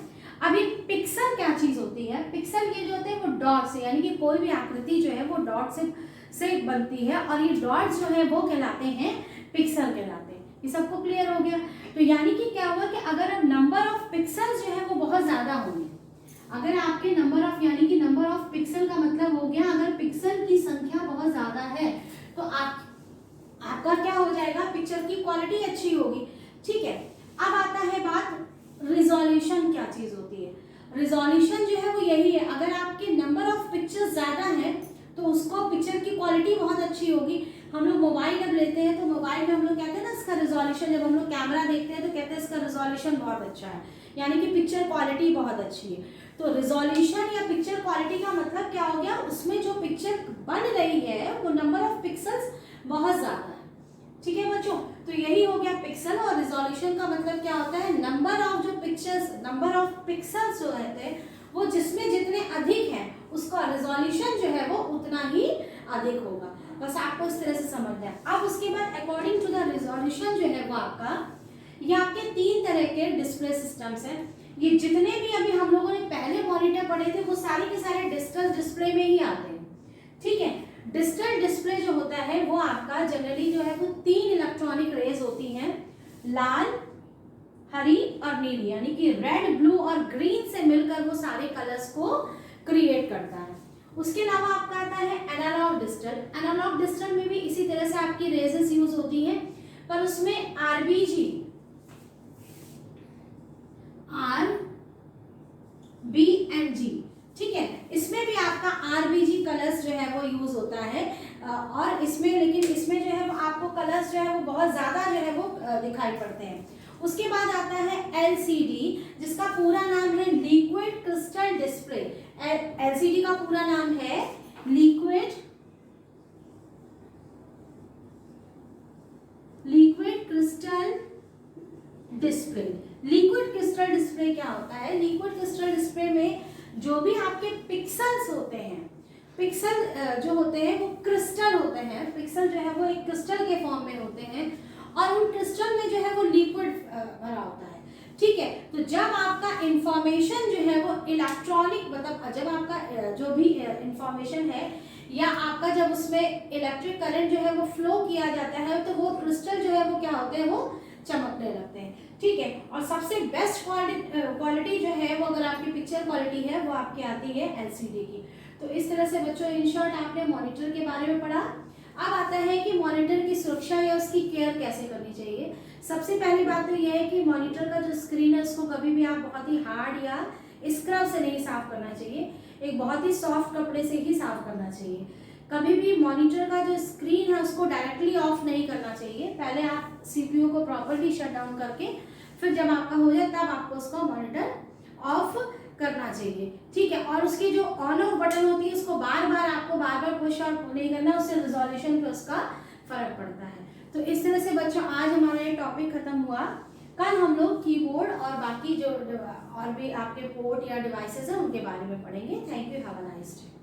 अब ये पिक्सल क्या चीज होती है, पिक्सल ये जो होते हैं वो डॉट से, यानी कि कोई भी आकृति जो है वो डॉट से बनती है और ये डॉट्स जो है वो कहलाते हैं पिक्सल कहलाते हैं। ये सबको क्लियर हो गया? तो यानी कि क्या हुआ कि अगर अब नंबर ऑफ पिक्सल्स जो है वो बहुत ज्यादा होंगे, अगर आपके नंबर ऑफ यानी कि नंबर ऑफ पिक्सल का मतलब हो गया अगर पिक्सल की संख्या बहुत ज्यादा है तो आपका क्या हो जाएगा, पिक्चर की क्वालिटी अच्छी होगी। ठीक है, अब आता है बात रिजोल्यूशन क्या चीज होती है। रिजोल्यूशन जो है वो यही है, अगर आपके नंबर ऑफ पिक्चर्स ज्यादा है तो उसको पिक्चर की क्वालिटी बहुत अच्छी होगी। हम लोग मोबाइल जब लेते हैं तो मोबाइल में हम लोग कहते हैं ना इसका रिजोल्यूशन, जब हम लोग कैमरा देखते हैं तो कहते हैं इसका रिजोल्यूशन बहुत अच्छा है, यानी कि पिक्चर क्वालिटी बहुत अच्छी है। तो रिजोल्यूशन या पिक्चर क्वालिटी का मतलब क्या हो गया, उसमें जो पिक्चर बन रही है वो नंबर ऑफ पिक्सल्स बहुत ज्यादा है। ठीक है बच्चों, तो यही हो गया पिक्सल। और रिजोल्यूशन का मतलब क्या होता है, नंबर ऑफ जो पिक्चर्स नंबर ऑफ पिक्सल्स जो रहते हैं वो जिसमें जितने अधिक है उसका रिजोल्यूशन जो है वो उतना ही अधिक होगा। बस आपको इस तरह से समझना है। अब उसके बाद अकॉर्डिंग टू द रिजोल्यूशन जो है वो आपका ये आपके 3 तरह के डिस्प्ले सिस्टम्स हैं। ये जितने भी अभी हम लोगों ने पहले मॉनिटर पढ़े थे वो सारे के सारे डिजिटल डिस्प्ले में ही आते हैं। ठीक है, डिजिटल डिस्प्ले जो होता है वो आपका जनरली जो है वो 3 इलेक्ट्रॉनिक रेज होती हैं, लाल, हरी और नीली, यानी कि रेड, ब्लू और ग्रीन से मिलकर वो सारे कलर्स को क्रिएट करता है। उसके अलावा आपका आता है एनालॉग डिजिटल। एनालॉग डिजिटल में भी इसी तरह से आपकी रेजेस यूज होती हैं, पर उसमें आरबीजी ठीक है, इसमें भी आपका आरबीजी कलर्स जो है वो यूज होता है और इसमें लेकिन इसमें जो है वो आपको कलर्स जो है वो बहुत ज़्यादा जो है वो दिखाई पड़ते हैं। उसके बाद आता है एलसीडी, जिसका पूरा नाम है लिक्विड क्रिस्टल डिस्प्ले। एलसीडी का पूरा नाम है liquid crystal display. Liquid crystal display क्या होता है? लिक्विड क्रिस्टल डिस्प्ले में जो भी आपके पिक्सल्स होते हैं, पिक्सल जो होते हैं वो क्रिस्टल होते हैं, पिक्सल जो है वो एक क्रिस्टल के फॉर्म में होते हैं और उन क्रिस्टल में जो है वो लिक्विड भरा होता है। ठीक है, तो जब आपका इंफॉर्मेशन जो है वो इलेक्ट्रॉनिक, मतलब जब आपका जो भी इंफॉर्मेशन है या आपका जब उसमें इलेक्ट्रिक करंट जो है वो फ्लो किया जाता है, तो वो क्रिस्टल जो है वो क्या होते हैं, वो चमकने लगते हैं। ठीक है, और सबसे बेस्ट क्वालिटी जो है वो अगर आपकी पिक्चर क्वालिटी है वो आपकी आती है एलसीडी की। तो इस तरह से बच्चों इन शॉर्ट आपने मॉनिटर के बारे में पढ़ा। अब आता है कि मॉनिटर की सुरक्षा या उसकी केयर कैसे करनी चाहिए। सबसे पहली बात तो यह है कि मॉनिटर का जो स्क्रीन है उसको कभी भी आप बहुत ही हार्ड या स्क्रब से नहीं साफ करना चाहिए, एक बहुत ही सॉफ्ट कपड़े से ही साफ करना चाहिए। कभी भी मॉनिटर का जो स्क्रीन है उसको डायरेक्टली ऑफ नहीं करना चाहिए, पहले आप सीपीयू को प्रॉपर्ली शट डाउन करके फिर जब आपका हो जाए तब आपको उसका मॉनिटर ऑफ करना चाहिए। ठीक है, और उसकी जो ऑन ऑफ बटन होती है उसको बार बार पुश और पुल नहीं करना, उससे रिजोल्यूशन पे उसका फर्क पड़ता है। तो इस तरह से बच्चों आज हमारा ये टॉपिक खत्म हुआ। कल हम लोग कीबोर्ड और बाकी जो और भी आपके पोर्ट या डिवाइसेस हैं उनके बारे में पढ़ेंगे। Thank you, have a nice day.